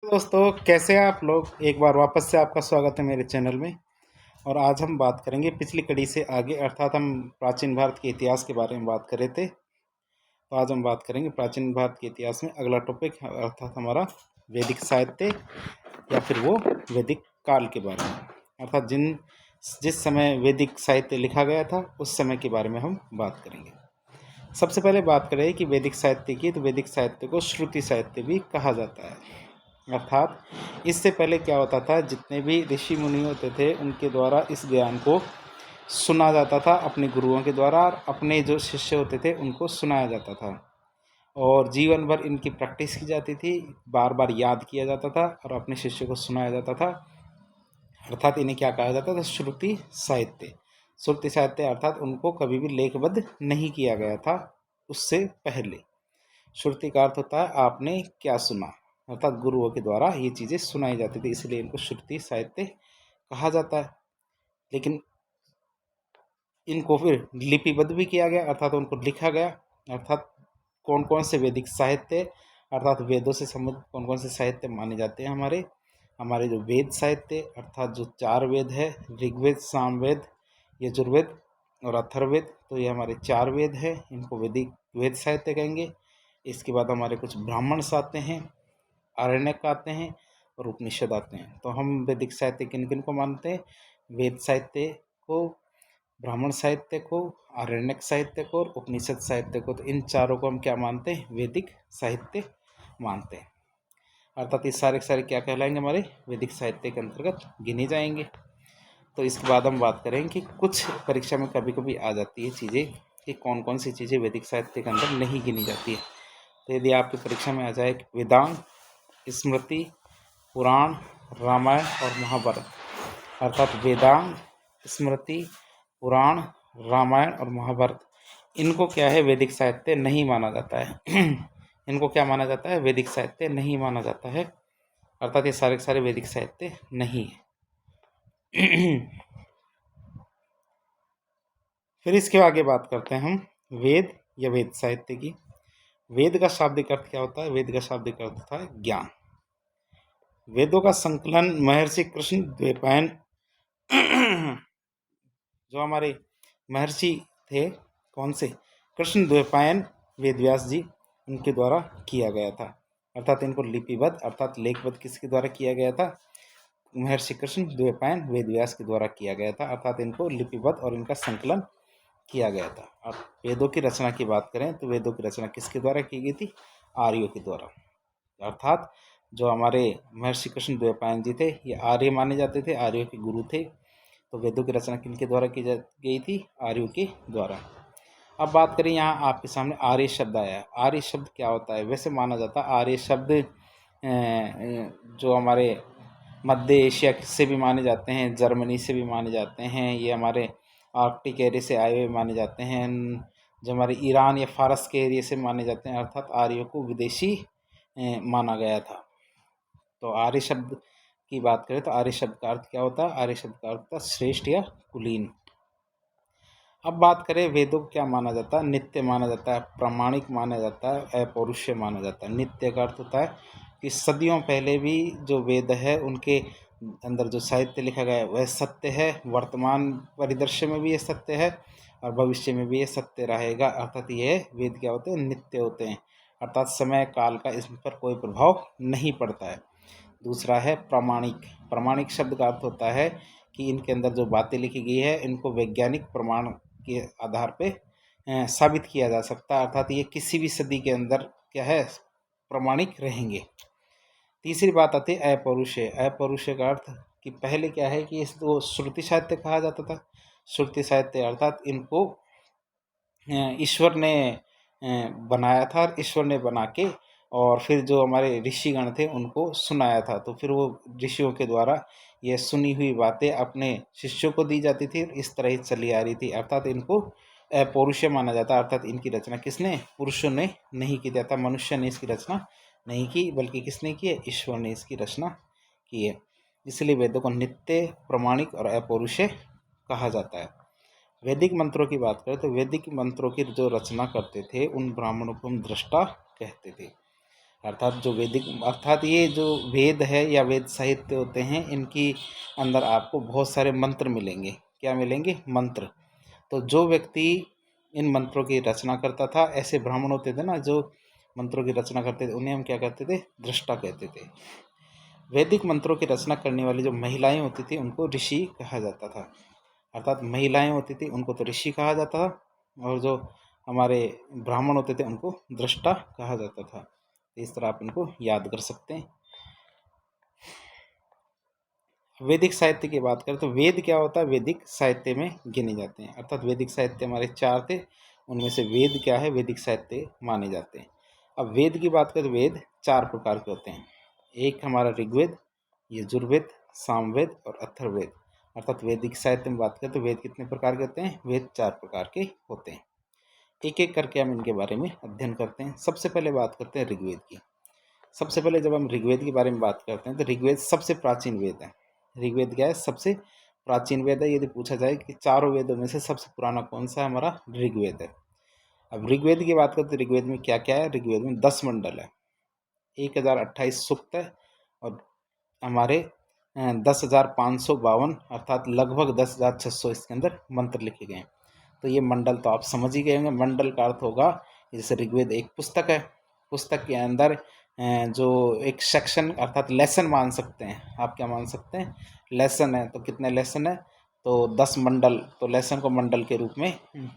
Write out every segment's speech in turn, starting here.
दोस्तों, कैसे हैं आप लोग। एक बार वापस से आपका स्वागत है मेरे चैनल में। और आज हम बात करेंगे पिछली कड़ी से आगे, अर्थात हम प्राचीन भारत के इतिहास के बारे में बात कर रहे थे। तो आज हम बात करेंगे प्राचीन भारत के इतिहास में अगला टॉपिक, अर्थात हमारा वैदिक साहित्य या फिर वो वैदिक काल के बारे में, अर्थात जिस समय वैदिक साहित्य लिखा गया था उस समय के बारे में हम बात करेंगे। सबसे पहले बात करें कि वैदिक साहित्य की, तो वैदिक साहित्य को श्रुति साहित्य भी कहा जाता है। अर्थात इससे पहले क्या होता था, जितने भी ऋषि मुनि होते थे उनके द्वारा इस ज्ञान को सुना जाता था, अपने गुरुओं के द्वारा, और अपने जो शिष्य होते थे उनको सुनाया जाता था और जीवन भर इनकी प्रैक्टिस की जाती थी, बार बार याद किया जाता था और अपने शिष्य को सुनाया जाता था। अर्थात इन्हें क्या कहा जाता था, श्रुति साहित्य। श्रुति साहित्य अर्थात उनको कभी भी लेखबद्ध नहीं किया गया था उससे पहले। श्रुति का अर्थ होता है आपने क्या सुना, अर्थात गुरुओं के द्वारा ये चीज़ें सुनाई जाती थी, इसलिए इनको श्रुति साहित्य कहा जाता है। लेकिन इनको फिर लिपिबद्ध भी किया गया, अर्थात उनको लिखा गया। अर्थात कौन कौन से वैदिक साहित्य, अर्थात वेदों से संबंधित कौन कौन से साहित्य माने जाते हैं हमारे जो वेद साहित्य, अर्थात जो 4 वेद है, ऋग्वेद, सामवेद, यजुर्वेद और अथर्ववेद, तो ये हमारे 4 वेद हैं, इनको वैदिक वेद साहित्य कहेंगे। इसके बाद हमारे कुछ ब्राह्मण आते हैं, आरण्यक आते हैं और उपनिषद आते हैं। तो हम वैदिक साहित्य किन किन को मानते हैं, वेद साहित्य को, ब्राह्मण साहित्य को, आरण्यक साहित्य को और उपनिषद साहित्य को। तो इन चारों को हम क्या मानते हैं, वैदिक साहित्य मानते हैं। अर्थात ये सारे सारे क्या कहलाएंगे, हमारे वैदिक साहित्य के अंतर्गत गिने जाएंगे। तो इसके बाद हम बात करें कि कुछ परीक्षा में कभी कभी आ जाती है चीज़ें कि कौन कौन सी चीज़ें वैदिक साहित्य के अंदर नहीं गिनी जाती है। तो यदि आपकी परीक्षा में आ जाए वेदांग, स्मृति, पुराण, रामायण और महाभारत, अर्थात वेदांग, स्मृति, पुराण, रामायण और महाभारत, इनको क्या है, वैदिक साहित्य नहीं माना जाता है। इनको क्या माना जाता है, वैदिक साहित्य नहीं माना जाता है, अर्थात ये सारे सारे वैदिक साहित्य नहीं है। फिर इसके आगे बात करते हैं हम वेद या वेद साहित्य की। वेद का शाब्दिक अर्थ क्या होता है, वेद का शाब्दिक अर्थ होता है ज्ञान। वेदों का संकलन महर्षि कृष्ण द्वैपायन, जो हमारे महर्षि थे, कौन से, कृष्ण द्वैपायन वेदव्यास जी, उनके द्वारा किया गया था। अर्थात इनको लिपिबद्ध अर्थात लेखबद्ध किसके द्वारा किया गया था, महर्षि कृष्ण द्वैपायन वेदव्यास के द्वारा किया गया था। अर्थात इनको लिपिबद्ध और इनका संकलन किया गया था। अब वेदों की रचना की बात करें तो वेदों की रचना किसके द्वारा की गई थी, आर्यों के द्वारा। अर्थात जो हमारे महर्षि कृष्ण द्वैपायन जी थे, ये आर्य माने जाते थे, आर्यों के गुरु थे। तो वेदों की रचना किनके द्वारा की गई थी, आर्यों के द्वारा। अब बात करें, यहाँ आपके सामने आर्य शब्द आया। आर्य शब्द क्या होता है, वैसे माना जाता है आर्य शब्द जो हमारे मध्य एशिया से भी माने जाते हैं, जर्मनी से भी माने जाते हैं, ये हमारे आर्कटिक एरिया से आए हुए माने जाते हैं, जो हमारे ईरान या फारस के एरिया से माने जाते हैं। अर्थात आर्यों को विदेशी माना गया था। तो आर्य शब्द की बात करें तो आर्य शब्द का अर्थ क्या होता है, आर्य शब्द का अर्थ होता है श्रेष्ठ या कुलीन। अब बात करें वेदों को क्या माना जाता है, नित्य माना जाता है, प्रामाणिक माना जाता है, अपौरुषेय माना जाता है। नित्य का अर्थ होता है कि सदियों पहले भी जो वेद है उनके अंदर जो साहित्य लिखा गया है वह सत्य है, वर्तमान परिदृश्य में भी ये सत्य है और भविष्य में भी ये सत्य रहेगा। अर्थात ये वेद क्या होते हैं, नित्य होते हैं, अर्थात समय काल का इस पर कोई प्रभाव नहीं पड़ता है। दूसरा है प्रामाणिक। प्रामाणिक शब्द का अर्थ होता है कि इनके अंदर जो बातें लिखी गई है इनको वैज्ञानिक प्रमाण के आधार पे साबित किया जा सकता है। अर्थात ये किसी भी सदी के अंदर क्या है, प्रामाणिक रहेंगे। तीसरी बात आती है अपौरुषेय। अपौरुषेय का अर्थ कि पहले क्या है कि इसको श्रुति साहित्य कहा जाता था। श्रुति साहित्य अर्थात इनको ईश्वर ने बनाया था, और ईश्वर ने बना के और फिर जो हमारे ऋषिगण थे उनको सुनाया था। तो फिर वो ऋषियों के द्वारा ये सुनी हुई बातें अपने शिष्यों को दी जाती थी, इस तरह ही चली आ रही थी। अर्थात इनको अपौरुषेय माना जाता है। अर्थात इनकी रचना किसने, पुरुषों ने नहीं की जाता, मनुष्य ने इसकी रचना नहीं की, बल्कि किसने की है, ईश्वर ने इसकी रचना की है। इसलिए वेदों को नित्य, प्रमाणिक और अपौरुषेय कहा जाता है। वैदिक मंत्रों की बात करें तो वैदिक मंत्रों की जो रचना करते थे उन ब्राह्मणों को हम दृष्टा कहते थे। अर्थात जो वैदिक अर्थात ये जो वेद है या वेद साहित्य होते हैं, इनकी अंदर आपको बहुत सारे मंत्र मिलेंगे। क्या मिलेंगे? मंत्र। तो जो व्यक्ति इन मंत्रों की रचना करता था, ऐसे ब्राह्मण होते थे ना जो मंत्रों की रचना करते थे, उन्हें हम क्या कहते थे? दृष्टा कहते थे। वैदिक मंत्रों की रचना करने वाली जो महिलाएं होती थी उनको ऋषि कहा जाता था। अर्थात महिलाएं होती थी उनको तो ऋषि कहा जाता था, और जो हमारे ब्राह्मण होते थे उनको दृष्टा कहा जाता था। इस तरह आप इनको याद कर सकते हैं। वैदिक साहित्य की बात करें तो वेद क्या होता है? वैदिक साहित्य में गिने जाते हैं। अर्थात वैदिक साहित्य हमारे 4 थे, उनमें से वेद क्या है? वैदिक साहित्य माने जाते हैं। अब वेद की बात करें तो वेद 4 प्रकार के होते हैं। एक हमारा ऋग्वेद, यजुर्वेद, सामवेद और अथर्ववेद। अर्थात वैदिक साहित्य में बात करें तो वेद कितने प्रकार के होते हैं? वेद 4 प्रकार के होते हैं। एक एक करके हम इनके बारे में अध्ययन करते हैं। सबसे पहले बात करते हैं ऋग्वेद की। सबसे पहले जब हम ऋग्वेद के बारे में बात करते हैं तो ऋग्वेद सबसे प्राचीन वेद है। ऋग्वेद क्या है? सबसे प्राचीन वेद है। यदि पूछा जाए कि चारों वेदों में से सबसे पुराना कौन सा है? हमारा ऋग्वेद है। अब ऋग्वेद की बात करते तो ऋग्वेद में क्या क्या है? ऋग्वेद में 10 मंडल है, 1028 सूक्त है, और हमारे 10,552 अर्थात लगभग 10,600 इसके अंदर मंत्र लिखे गए हैं। तो ये मंडल तो आप समझ ही गए होंगे। मंडल का अर्थ होगा, जैसे ऋग्वेद एक पुस्तक है, पुस्तक के अंदर जो एक सेक्शन अर्थात लेसन मान सकते हैं। आप क्या मान सकते हैं? लेसन है। तो कितने लेसन है? तो 10 मंडल। तो लेसन को मंडल के रूप में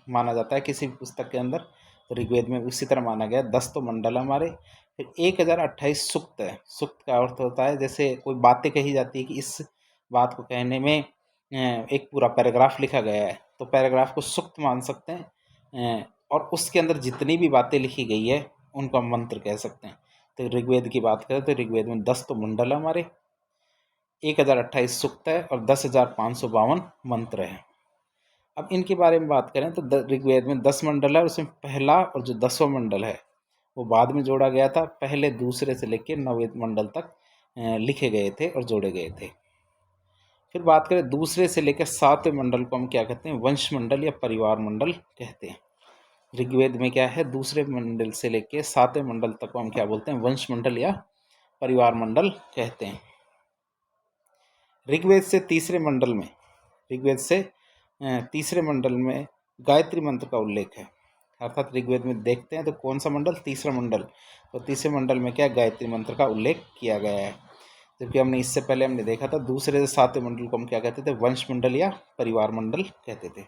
माना जाता है किसी भी पुस्तक के अंदर। तो ऋग्वेद में उसी तरह माना गया। 10 तो मंडल हमारे। फिर 1028 सूक्त है। सूक्त का अर्थ होता है जैसे कोई बातें कही जाती है कि इस बात को कहने में एक पूरा पैराग्राफ लिखा गया है, तो पैराग्राफ को सूक्त मान सकते हैं। और उसके अंदर जितनी भी बातें लिखी गई है उनको हम मंत्र कह सकते हैं। तो ऋग्वेद की बात करें तो ऋग्वेद में 10 तो मंडल हमारे, 1028 सूक्त है और 10,552 मंत्र है। अब इनके बारे में बात करें तो ऋग्वेद में 10 मंडल है, उसमें पहला और जो 10वां मंडल है वो बाद में जोड़ा गया था। पहले दूसरे से लेकर 9वें मंडल तक लिखे गए थे और जोड़े गए थे। फिर बात करें दूसरे से लेकर 7वें मंडल को हम क्या कहते हैं? वंश मंडल या परिवार मंडल कहते हैं। ऋग्वेद में क्या है? दूसरे मंडल से लेकर 7वें मंडल तक को हम क्या बोलते हैं? वंश मंडल या परिवार मंडल कहते हैं। ऋग्वेद से तीसरे मंडल में ऋग्वेद से तीसरे मंडल में गायत्री मंत्र का उल्लेख है। अर्थात ऋग्वेद में देखते हैं तो कौन सा मंडल? तीसरा मंडल। तो तीसरे मंडल में क्या? गायत्री मंत्र का उल्लेख किया गया है। जबकि हमने इससे पहले देखा था दूसरे से 7वें मंडल को हम क्या कहते थे? वंश मंडल या परिवार मंडल कहते थे।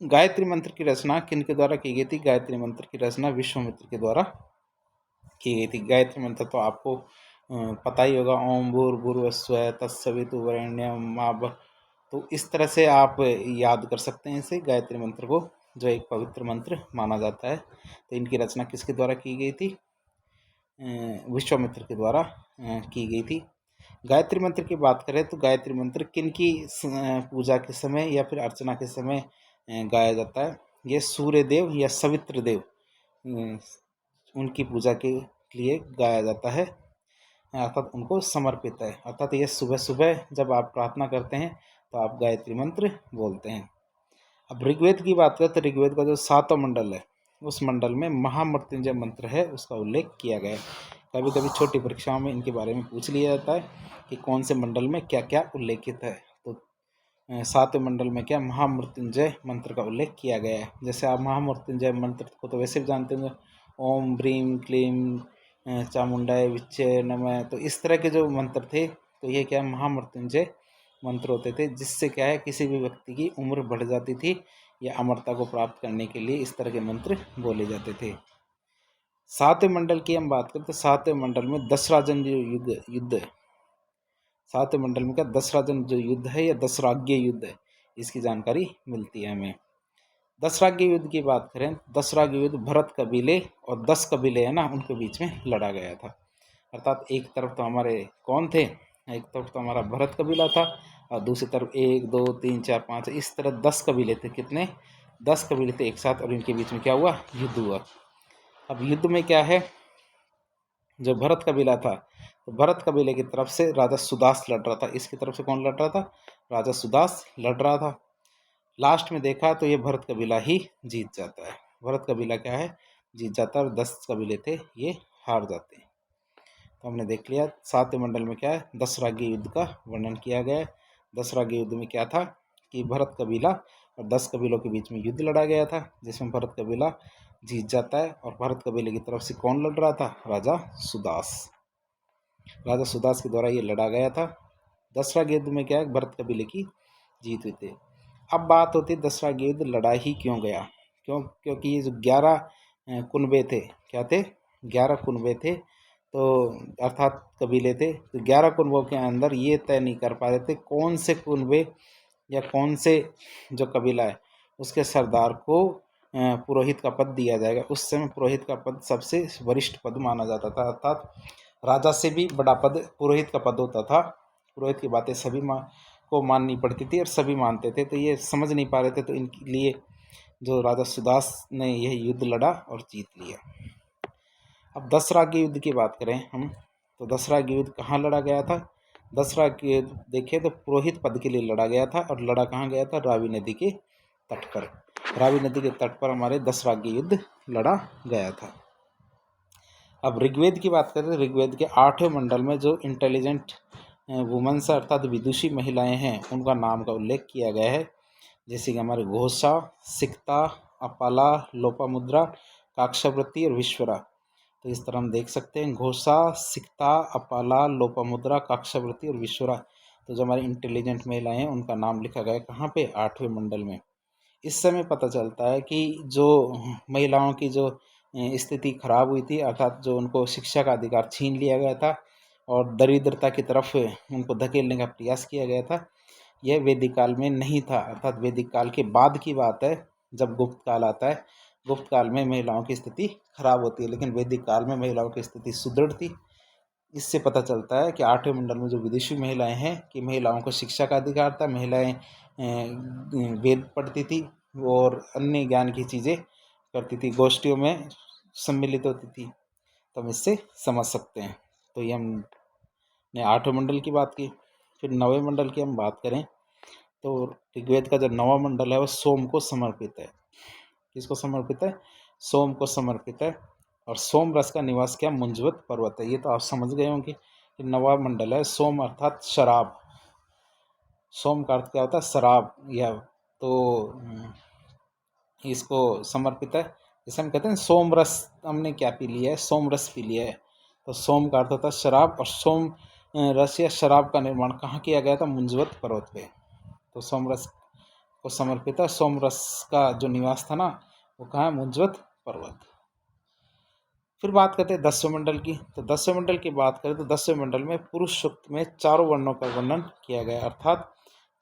गायत्री मंत्र की रचना किन के द्वारा की गई थी? गायत्री मंत्र की रचना विश्वामित्र के द्वारा की गई थी। गायत्री मंत्र तो आपको पता ही होगा, ओम भूर्भुवस्सुः तत्सवितुर्वरेण्यं मा भर्गो। तो इस तरह से आप याद कर सकते हैं इसे, गायत्री मंत्र को, जो एक पवित्र मंत्र माना जाता है। तो इनकी रचना किसके द्वारा की गई थी? विश्वामित्र के द्वारा की गई थी। गायत्री मंत्र की बात करें तो गायत्री मंत्र किन की पूजा के समय या फिर अर्चना के समय गाया जाता है? ये सूर्य देव या सवित्र देव उनकी पूजा के लिए गाया जाता है, अर्थात उनको समर्पित है। अर्थात ये सुबह सुबह जब आप प्रार्थना करते हैं तो आप गायत्री मंत्र बोलते हैं। अब ऋग्वेद की बात करें तो ऋग्वेद का जो 7वां मंडल है उस मंडल में महामृत्युंजय मंत्र है, उसका उल्लेख किया गया है। कभी कभी छोटी परीक्षाओं में इनके बारे में पूछ लिया जाता है कि कौन से मंडल में क्या क्या उल्लेखित है। तो 7वें मंडल में क्या? महामृत्युंजय मंत्र का उल्लेख किया गया है। जैसे आप महामृत्युंजय मंत्र को तो वैसे भी जानते होंगे, ओम ब्रीम क्लीम चामुंडाय विच्चे नमः। तो इस तरह के जो मंत्र थे, तो ये क्या? महामृत्युंजय मंत्र होते थे, जिससे क्या है किसी भी व्यक्ति की उम्र बढ़ जाती थी या अमरता को प्राप्त करने के लिए इस तरह के मंत्र बोले जाते थे। 7वें मंडल की हम बात करें तो 7वें मंडल में दशराजन जो युद्ध है, 7वें मंडल में क्या? दशराजन जो युद्ध है या दशराज्ञ युद्ध है, इसकी जानकारी मिलती है हमें। दशराज्ञ युद्ध की बात करें, दशराज्ञ युद्ध भरत कबीले और 10 कबीले है ना, उनके बीच में लड़ा गया था। अर्थात एक तरफ तो हमारे कौन थे? एक तरफ तो हमारा भरत कबीला था और दूसरी तरफ 1 2 3 4 5 इस तरह 10 कबीले थे। कितने? 10 कबीले थे एक साथ, और इनके बीच में क्या हुआ? युद्ध हुआ। अब युद्ध में क्या है? जो भरत कबीला था, तो भरत कबीले की तरफ से राजा सुदास लड़ रहा था। इसकी तरफ से कौन लड़ रहा था? राजा सुदास लड़ रहा था। लास्ट में देखा तो ये भरत कबीला ही जीत जाता है। भरत कबीला क्या है? जीत जाता है, और 10 कबीले थे ये हार जाते हैं। तो हमने देख लिया 7वें मंडल में क्या है, दशराग्य युद्ध का वर्णन किया गया है। दशराग्य युद्ध में क्या था कि भरत कबीला और 10 कबीलों के बीच में युद्ध लड़ा गया था, जिसमें भरत कबीला जीत जाता है। और भरत कबीले की तरफ से कौन लड़ रहा था? राजा सुदास। राजा सुदास के द्वारा ये लड़ा गया था। दशराग्य युद्ध में क्या है, भरत कबीले की जीत हुई थी। अब बात होती है दशराग्य युद्ध लड़ा ही क्यों गया? क्योंकि ये जो 11 कुनबे थे, क्या थे? 11 कुनबे थे, तो अर्थात कबीले थे। तो 11 कुनबों के अंदर ये तय नहीं कर पा रहे थे कौन से कुनबे या कौन से जो कबीला है उसके सरदार को पुरोहित का पद दिया जाएगा। उस समय पुरोहित का पद सबसे वरिष्ठ पद माना जाता था, अर्थात राजा से भी बड़ा पद पुरोहित का पद होता था। पुरोहित की बातें सभी को माननी पड़ती थी और सभी मानते थे। तो ये समझ नहीं पा रहे थे, तो इनके लिए जो राजा सुदास ने यह युद्ध लड़ा और जीत लिया। अब दशराग्य युद्ध की बात करें हम, तो दशराग्य युद्ध कहाँ लड़ा गया था? दशराग्य युद्ध देखें तो पुरोहित पद के लिए लड़ा गया था, और लड़ा कहाँ गया था? रावी नदी के तट पर। रावी नदी के तट पर हमारे दशराग्य युद्ध लड़ा गया था। अब ऋग्वेद की बात करें, ऋग्वेद के 8वें मंडल में जो इंटेलिजेंट वुमेन्स अर्थात विदुषी महिलाएं हैं, उनका नाम का उल्लेख किया गया है। जैसे कि हमारे घोषा, सिक्ता, अपाला, लोपामुद्रा, काक्षावृत्ति और विश्वरा। तो इस तरह हम देख सकते हैं घोषा, सिक्ता, अपाला, लोपामुद्रा, काक्षावृत्ति और विश्वरा। तो जो हमारी इंटेलिजेंट महिलाएं हैं उनका नाम लिखा गया है कहाँ पे? 8वें मंडल में। इस समय पता चलता है कि जो महिलाओं की जो स्थिति खराब हुई थी, अर्थात जो उनको शिक्षा का अधिकार छीन लिया गया था और दरिद्रता की तरफ उनको धकेलने का प्रयास किया गया था, यह वैदिक काल में नहीं था। अर्थात वैदिक काल के बाद की बात है, जब गुप्त काल आता है। गुप्त काल में महिलाओं की स्थिति खराब होती है, लेकिन वैदिक काल में महिलाओं की स्थिति सुदृढ़ थी। इससे पता चलता है कि 8वें मंडल में जो विदेशी महिलाएं हैं कि महिलाओं को शिक्षा का अधिकार था, महिलाएं वेद पढ़ती थी और अन्य ज्ञान की चीज़ें करती थी, गोष्ठियों में सम्मिलित होती थी। तो हम इससे समझ सकते हैं। तो ये हमने 8वें मंडल की बात की। फिर 9वें मंडल की हम बात करें तो ऋग्वेद का जो 9वां मंडल है वो सोम को समर्पित है। किसको समर्पित है? सोम को समर्पित है। और सोम रस का निवास क्या? मुंजवत पर्वत है। ये तो आप समझ गए होंगे कि 9वां मंडल है। सोम अर्थात शराब। सोम का अर्थ क्या होता है? शराब। या तो इसको समर्पित है। जैसे हम कहते हैं सोम रस हमने क्या पी लिया है? सोम रस पी लिया है। तो सोम का अर्थ होता है शराब, और सोम रस या शराब का निर्माण कहाँ किया गया था? मुंजवत पर्वत पे। तो सोम रस को समर्पित है। सोम रस का जो निवास था ना, वो कहाँ है? मुंजवत पर्वत। फिर बात करते हैं 10वें मंडल की। तो 10वें मंडल की बात करें तो 10वें मंडल में पुरुष सूक्त में 4 वर्णों का वर्णन किया गया, अर्थात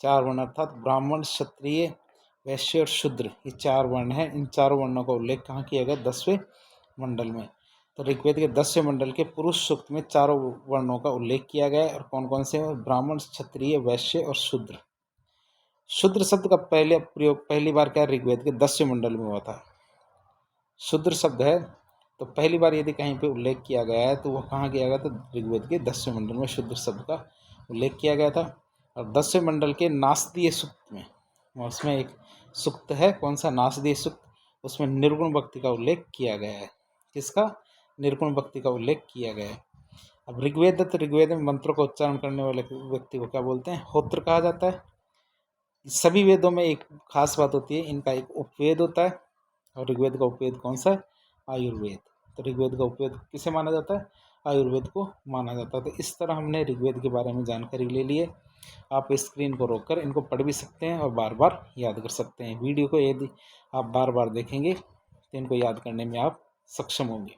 4 वर्ण, अर्थात ब्राह्मण, क्षत्रिय, वैश्य और शूद्र। ये 4 वर्ण हैं। इन 4 वर्णों का उल्लेख कहाँ किया गया? 10वें मंडल में। तो ऋग्वेद के 10वें मंडल के पुरुष सूक्त में 4 वर्णों का उल्लेख किया गया है। और कौन कौन से? ब्राह्मण, क्षत्रिय, वैश्य और शूद्र। शूद्र शब्द का पहले प्रयोग पहली बार क्या ऋग्वेद के 10वें मंडल में हुआ था? शूद्र शब्द है तो पहली बार यदि कहीं पे उल्लेख किया गया है तो वह कहाँ किया गया? तो ऋग्वेद के 10वें मंडल में शूद्र शब्द का उल्लेख किया गया था। और 10वें मंडल के नासदीय सूक्त में, उसमें एक सूक्त है, कौन सा? नासदीय सूक्त। उसमें निर्गुण भक्ति का उल्लेख किया गया है। किसका? निर्गुण भक्ति का उल्लेख किया गया है। अब ऋग्वेद, तो ऋग्वेद में मंत्रों का उच्चारण करने वाले व्यक्ति को क्या बोलते हैं? होत्र कहा जाता है। सभी वेदों में एक खास बात होती है, इनका एक उपवेद होता है। और ऋग्वेद का उपवेद कौन सा है? आयुर्वेद। तो ऋग्वेद का उपवेद किसे माना जाता है? आयुर्वेद को माना जाता है। तो इस तरह हमने ऋग्वेद के बारे में जानकारी ले ली है। आप स्क्रीन को रोककर इनको पढ़ भी सकते हैं और बार बार याद कर सकते हैं। वीडियो को यदि आप बार बार देखेंगे तो इनको याद करने में आप सक्षम होंगे।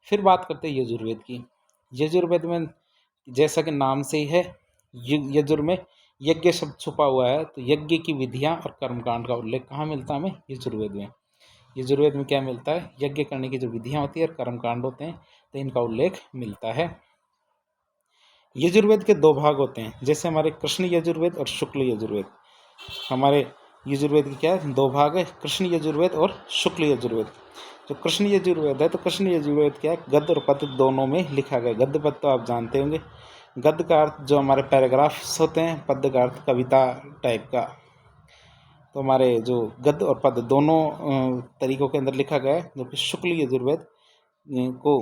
फिर बात करते हैं यजुर्वेद की। यजुर्वेद में जैसा कि नाम से ही है, यजुर में यज्ञ शब्द छुपा हुआ है। तो यज्ञ की विधियां और कर्मकांड का उल्लेख कहाँ मिलता है हमें? यजुर्वेद में। यजुर्वेद में क्या मिलता है? यज्ञ करने की जो विधियां होती है और कर्मकांड होते हैं, तो इनका उल्लेख मिलता है। यजुर्वेद के 2 भाग होते हैं, जैसे हमारे कृष्ण यजुर्वेद और शुक्ल यजुर्वेद। हमारे यजुर्वेद के क्या है? 2 भाग है, कृष्ण यजुर्वेद और शुक्ल यजुर्वेद। जो कृष्ण यजुर्वेद है, तो कृष्ण यजुर्वेद क्या है? गद्य और पद्य दोनों में लिखा गया। गद्य पद्य तो आप जानते होंगे। गद्य का अर्थ जो हमारे पैराग्राफ्स होते हैं, पद्य का अर्थ कविता टाइप का। तो हमारे जो गद्य और पद्य दोनों तरीकों के अंदर लिखा गया है। जबकि शुक्ल यजुर्वेद को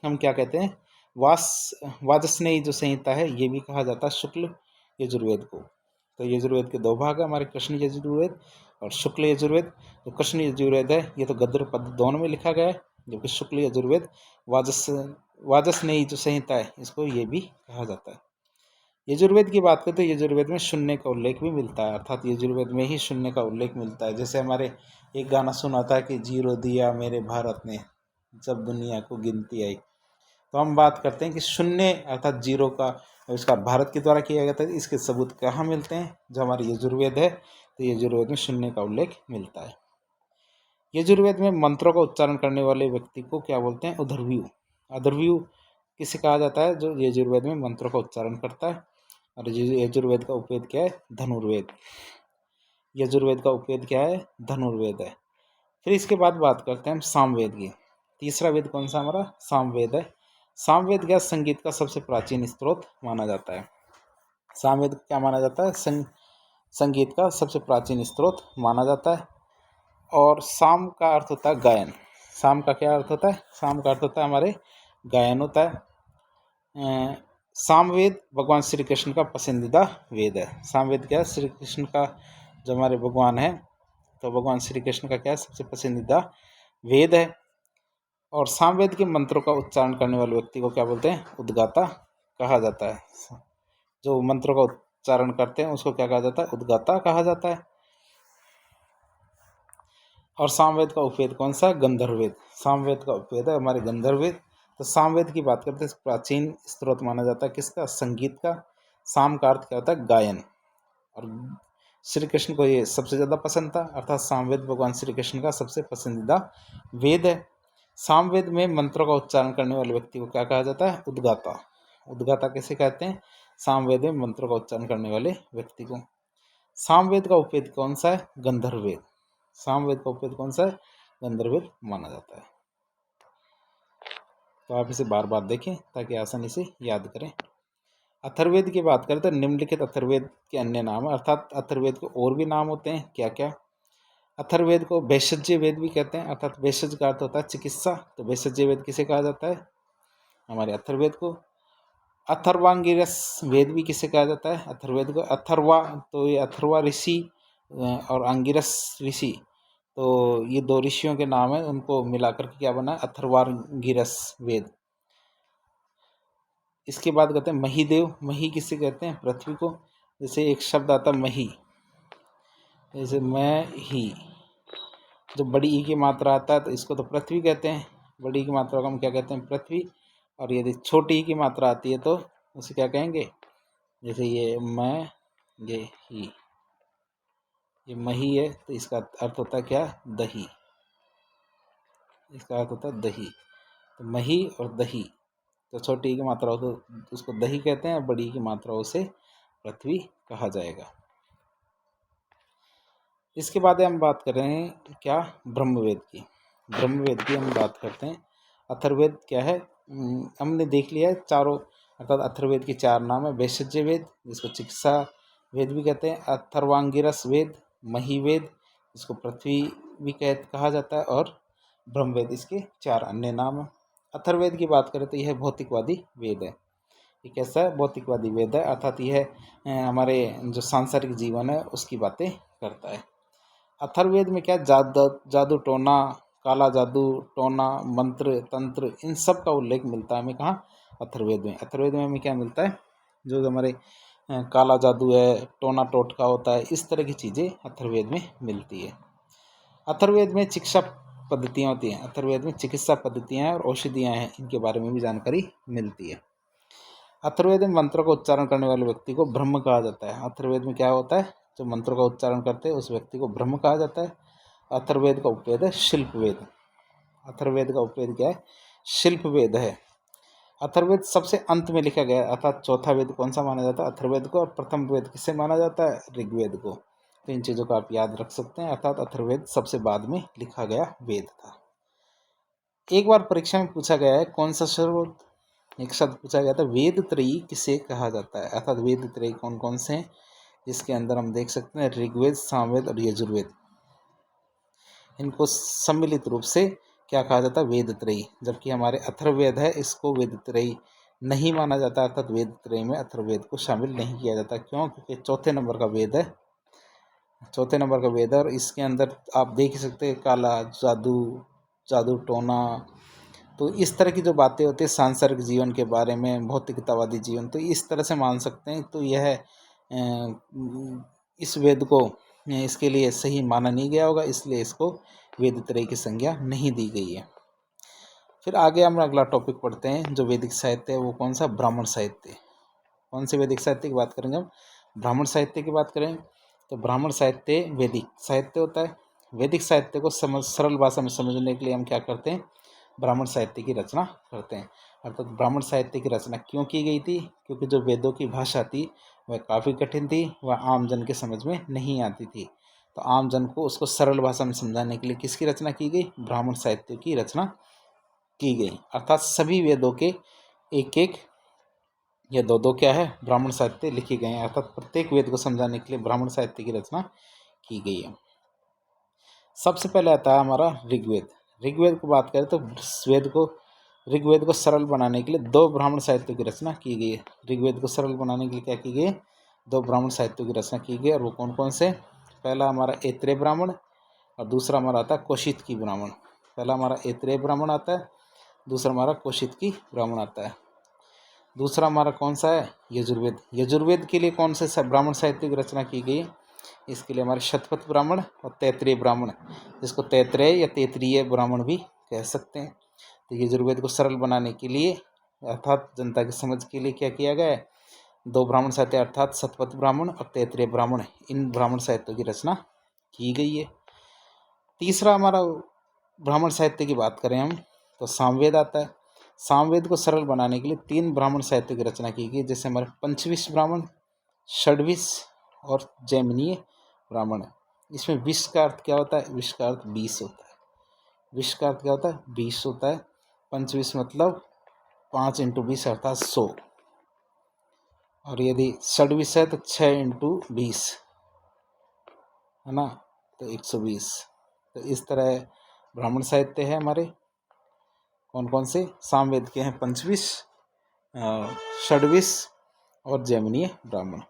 हम क्या कहते हैं, वाजस्नेयी जो संहिता है ये भी कहा जाता है शुक्ल यजुर्वेद को। तो यजुर्वेद के दो भाग है हमारे, कृष्ण यजुर्वेद और शुक्ल यजुर्वेद। तो कृष्ण यजुर्वेद है ये तो गद्य पद दोनों में लिखा गया है, जबकि शुक्ल यजुर्वेद वाजस्नेयी जो संहिता है इसको ये भी कहा जाता है। यजुर्वेद की बात करें तो यजुर्वेद में शून्य का उल्लेख भी मिलता है, अर्थात यजुर्वेद में ही शून्य का उल्लेख मिलता है। जैसे हमारे एक गाना सुना था कि जीरो दिया मेरे भारत ने जब दुनिया को गिनती आई। तो हम बात करते हैं कि शून्य अर्थात जीरो का आविष्कार भारत के द्वारा किया गया था। इसके सबूत कहाँ मिलते हैं, जो हमारे यजुर्वेद है, तो यजुर्वेद में शून्य का उल्लेख मिलता है। यजुर्वेद में मंत्रों का उच्चारण करने वाले व्यक्ति को क्या बोलते हैं, उदरव्यू। अदरव्यू किसे कहा जाता है, जो यजुर्वेद में मंत्रों का उच्चारण करता है। और यजुर्वेद का उपवेद क्या है, धनुर्वेद। यजुर्वेद का उपवेद क्या है, धनुर्वेद है। फिर इसके बाद बात करते हैं हम सामवेद की। तीसरा वेद कौन सा हमारा, सामवेद है। सामवेद क्या संगीत का सबसे प्राचीन स्रोत माना जाता है। सामवेद क्या माना जाता है, संगीत का सबसे प्राचीन स्रोत माना जाता है। और साम का अर्थ होता है गायन। साम का क्या अर्थ होता है, साम का अर्थ होता है हमारे गायन होता है। सामवेद भगवान श्री कृष्ण का पसंदीदा वेद है। सामवेद क्या है, श्री कृष्ण का जो हमारे भगवान है, तो भगवान श्री कृष्ण का क्या है, सबसे पसंदीदा वेद है। और सामवेद के मंत्रों का उच्चारण करने वाले व्यक्ति को क्या बोलते हैं, उद्गाता कहा जाता है। जो मंत्रों का उच्चारण करते हैं उसको क्या कहा जाता है, उद्गाता कहा जाता है। और सामवेद का उपवेद कौन सा, गंधर्ववेद। सामवेद का उपवेद है हमारे गंधर्ववेद। तो सामवेद की बात करते हैं, प्राचीन स्रोत माना जाता है किसका, संगीत का। साम का अर्थ क्या होता है, गायन। और श्री कृष्ण को ये सबसे ज़्यादा पसंद था, अर्थात सामवेद भगवान श्री कृष्ण का सबसे पसंदीदा वेद है। सामवेद में मंत्रों का उच्चारण करने वाले व्यक्ति को क्या कहा जाता है, उद्गाता। उद्गाता कैसे कहते हैं, सामवेद में मंत्रों का उच्चारण करने वाले व्यक्ति को। सामवेद का उपवेद कौन सा है, गंधर्ववेद। सामवेद का उपवेद कौन सा है, गंधर्ववेद माना जाता है। तो आप इसे बार बार देखें ताकि आसानी से याद करें। अथर्ववेद की बात करें तो निम्नलिखित अथर्ववेद के अन्य नाम, अर्थात अथर्ववेद के और भी नाम होते हैं, क्या क्या। अथर्ववेद को भेषज वेद भी कहते हैं, अर्थात भेषज का अर्थ होता है चिकित्सा। तो भेषज वेद किसे कहा जाता है, हमारे अथर्ववेद को। अथर्वांगिरस वेद भी किसे कहा जाता है, अथर्ववेद को। अथर्वा, तो ये अथर्वा ऋषि और अंगिरस ऋषि, तो ये दो ऋषियों के नाम है, उनको मिलाकर के क्या बना, अथर्वांगिरस वेद। इसके बाद कहते हैं महीदेव। मही किसे कहते हैं, पृथ्वी को। जैसे एक शब्द आता मही, जैसे मैं ही, जो बड़ी ई की मात्रा आता है तो इसको तो पृथ्वी कहते हैं, बड़ी ई की मात्रा को हम क्या कहते हैं, पृथ्वी। और यदि छोटी ई की मात्रा आती है तो उसे क्या कहेंगे, जैसे ये मैं, ये ही, ये मही है तो इसका अर्थ होता है क्या, दही। इसका अर्थ होता है दही। तो मही और दही, तो छोटी ई की मात्रा हो तो उसको दही कहते हैं, बड़ी ई की मात्रा उसे पृथ्वी कहा जाएगा। इसके बाद हम बात कर रहे हैं क्या, ब्रह्मवेद की। ब्रह्मवेद की हम बात करते हैं। अथर्ववेद क्या है, हमने देख लिया है चारों, अर्थात अथर्ववेद के चार नाम है। भेषज वेद जिसको चिकित्सा वेद भी कहते हैं, अथर्वांगिरस वेद, महिवेद जिसको पृथ्वी भी कहा जाता है, और ब्रह्मवेद इसके चार अन्य नाम हैं। अथर्ववेद की बात करें तो यह भौतिकवादी वेद है। ये कैसा है, भौतिकवादी वेद है, अर्थात यह हमारे जो सांसारिक जीवन है उसकी बातें करता है। अथर्ववेद में क्या, जादू टोना, काला जादू टोना, मंत्र तंत्र, इन सब का उल्लेख मिलता है हमें कहाँ, अथर्ववेद में। अथर्ववेद में हमें क्या मिलता है, जो हमारे काला जादू है, टोना टोटका होता है, इस तरह की चीज़ें अथर्ववेद में मिलती है। अथर्ववेद में चिकित्सा पद्धतियाँ होती हैं, अथर्ववेद में चिकित्सा पद्धतियाँ और औषधियाँ हैं, इनके बारे में भी जानकारी मिलती है। अथर्ववेद में मंत्रों का उच्चारण करने वाले व्यक्ति को ब्रह्म कहा जाता है। अथर्ववेद में क्या होता है, जो मंत्रों का उच्चारण करते हैं उस व्यक्ति को ब्रह्म कहा जाता है। अथर्ववेद का उपवेद है शिल्पवेद। अथर्ववेद का उपवेद क्या है, शिल्पवेद है। अथर्ववेद सबसे अंत में लिखा गया है, अर्थात चौथा वेद कौन सा माना जाता है, अथर्ववेद को। और प्रथम वेद किसे माना जाता है, ऋग्वेद को। तो इन चीज़ों को आप याद रख सकते हैं, अर्थात अथर्ववेद सबसे बाद में लिखा गया वेद था। एक बार परीक्षा में पूछा गया है, कौन सा शब्द, एक शब्द पूछा गया था, वेद त्रयी किसे कहा जाता है, अर्थात वेद त्रयी कौन कौन से हैं, जिसके अंदर हम देख सकते हैं ऋग्वेद, सामवेद और यजुर्वेद। इनको सम्मिलित रूप से क्या कहा जाता है, वेदत्रयी। जबकि हमारे अथर्ववेद है, इसको वेदत्रयी नहीं माना जाता, अर्थात वेदत्रयी में अथर्ववेद को शामिल नहीं किया जाता। क्यों? क्योंकि चौथे नंबर का वेद है, चौथे नंबर का वेद है, और इसके अंदर आप देख ही सकते हैं काला जादू, जादू टोना, तो इस तरह की जो बातें होती है सांसारिक जीवन के बारे में, भौतिकतावादी जीवन, तो इस तरह से मान सकते हैं। तो यह इस वेद को इसके लिए सही माना नहीं गया होगा, इसलिए इसको वेदत्रयी की संज्ञा नहीं दी गई है। फिर आगे हम अगला टॉपिक पढ़ते हैं, जो वैदिक साहित्य है वो कौन सा, ब्राह्मण साहित्य। कौन से वैदिक साहित्य की बात करेंगे हम, ब्राह्मण साहित्य की बात करें। तो ब्राह्मण साहित्य वैदिक साहित्य होता है। वैदिक साहित्य को सरल भाषा में समझने के लिए हम क्या करते हैं, ब्राह्मण साहित्य की रचना करते हैं। अर्थात ब्राह्मण साहित्य की रचना क्यों की गई थी? क्योंकि जो वेदों की भाषा थी वह काफ़ी कठिन थी, वह आम जन के समझ में नहीं आती थी। तो आम जन को उसको सरल भाषा में समझाने के लिए किसकी रचना की गई, ब्राह्मण साहित्य की रचना की गई। अर्थात सभी वेदों के एक एक या दो दो क्या है, ब्राह्मण साहित्य लिखे गए हैं। अर्थात प्रत्येक वेद को समझाने के लिए ब्राह्मण साहित्य की रचना की गई है। सबसे पहले आता है हमारा ऋग्वेद। ऋग्वेद को बात करें तो ऋग्वेद को सरल बनाने के लिए दो ब्राह्मण साहित्य की रचना की गई है। ऋग्वेद को सरल बनाने के लिए क्या की गई, दो ब्राह्मण साहित्यों की रचना की गई। और वो कौन कौन से, पहला हमारा ऐत्रेय ब्राह्मण और दूसरा हमारा आता है कौशितकी ब्राह्मण। पहला हमारा ऐत्रेय ब्राह्मण आता है, दूसरा हमारा कौशितकी ब्राह्मण आता है। दूसरा हमारा कौन सा है, यजुर्वेद। यजुर्वेद के लिए कौन से ब्राह्मण साहित्य की रचना की गई, इसके लिए हमारे शतपथ ब्राह्मण और तैत्रीय ब्राह्मण, जिसको तैत्रेय या तैत्रीय ब्राह्मण भी कह सकते हैं। तो यजुर्वेद को सरल बनाने के लिए अर्थात जनता की समझ के लिए क्या किया गया है, दो ब्राह्मण साहित्य अर्थात शतपथ ब्राह्मण और तैत्रीय ब्राह्मण, इन ब्राह्मण साहित्यों की रचना की गई है। तीसरा हमारा ब्राह्मण साहित्य की बात करें हम तो सामवेद आता है। सामवेद को सरल बनाने के लिए तीन ब्राह्मण साहित्य की रचना की गई, जैसे हमारे पंचविश ब्राह्मण, षड्विश और जैमिनीय ब्राह्मण। इसमें विष का अर्थ क्या होता है, विष का अर्थ 20 होता है। विष का अर्थ क्या होता है, 20 होता है। पंचविश मतलब 5 × 20 अर्थात 100, और यदि षड्विश है तो 6 × 20 है ना, तो 120। तो इस तरह ब्राह्मण साहित्य है हमारे कौन कौन से, सामवेद के हैं पंचविश, षड्विश और जैमिनीय ब्राह्मण।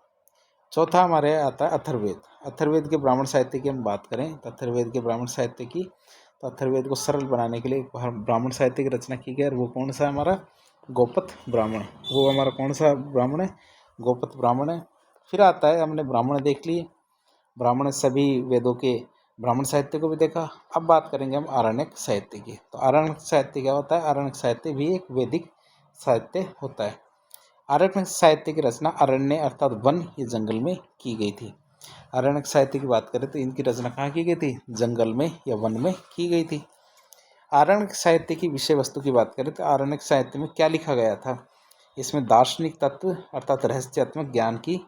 चौथा हमारे आता है अथर्ववेद। अथर्ववेद के ब्राह्मण साहित्य की हम बात करें तो अथर्ववेद के ब्राह्मण साहित्य की, तो अथर्ववेद को सरल बनाने के लिए ब्राह्मण साहित्य की रचना की गई, और वो कौन सा है हमारा, गोपथ ब्राह्मण। वो हमारा कौन सा ब्राह्मण है, गोपथ ब्राह्मण है। फिर आता है, हमने ब्राह्मण देख लिए, ब्राह्मण सभी वेदों के ब्राह्मण साहित्य को भी देखा। अब बात करेंगे हम आरण्यक साहित्य की। तो आरण्यक साहित्य क्या होता है, आरण्यक साहित्य भी एक वैदिक साहित्य होता है। आरण्यक साहित्य की रचना अरण्य अर्थात वन या जंगल में की गई थी। आरण्यक साहित्य की बात करें तो इनकी रचना कहाँ की गई थी, जंगल में या वन में की गई थी। आरण्यक साहित्य की विषय वस्तु की बात करें तो आरण्यक साहित्य में क्या लिखा गया था, इसमें दार्शनिक तत्व अर्थात रहस्यात्मक ज्ञान की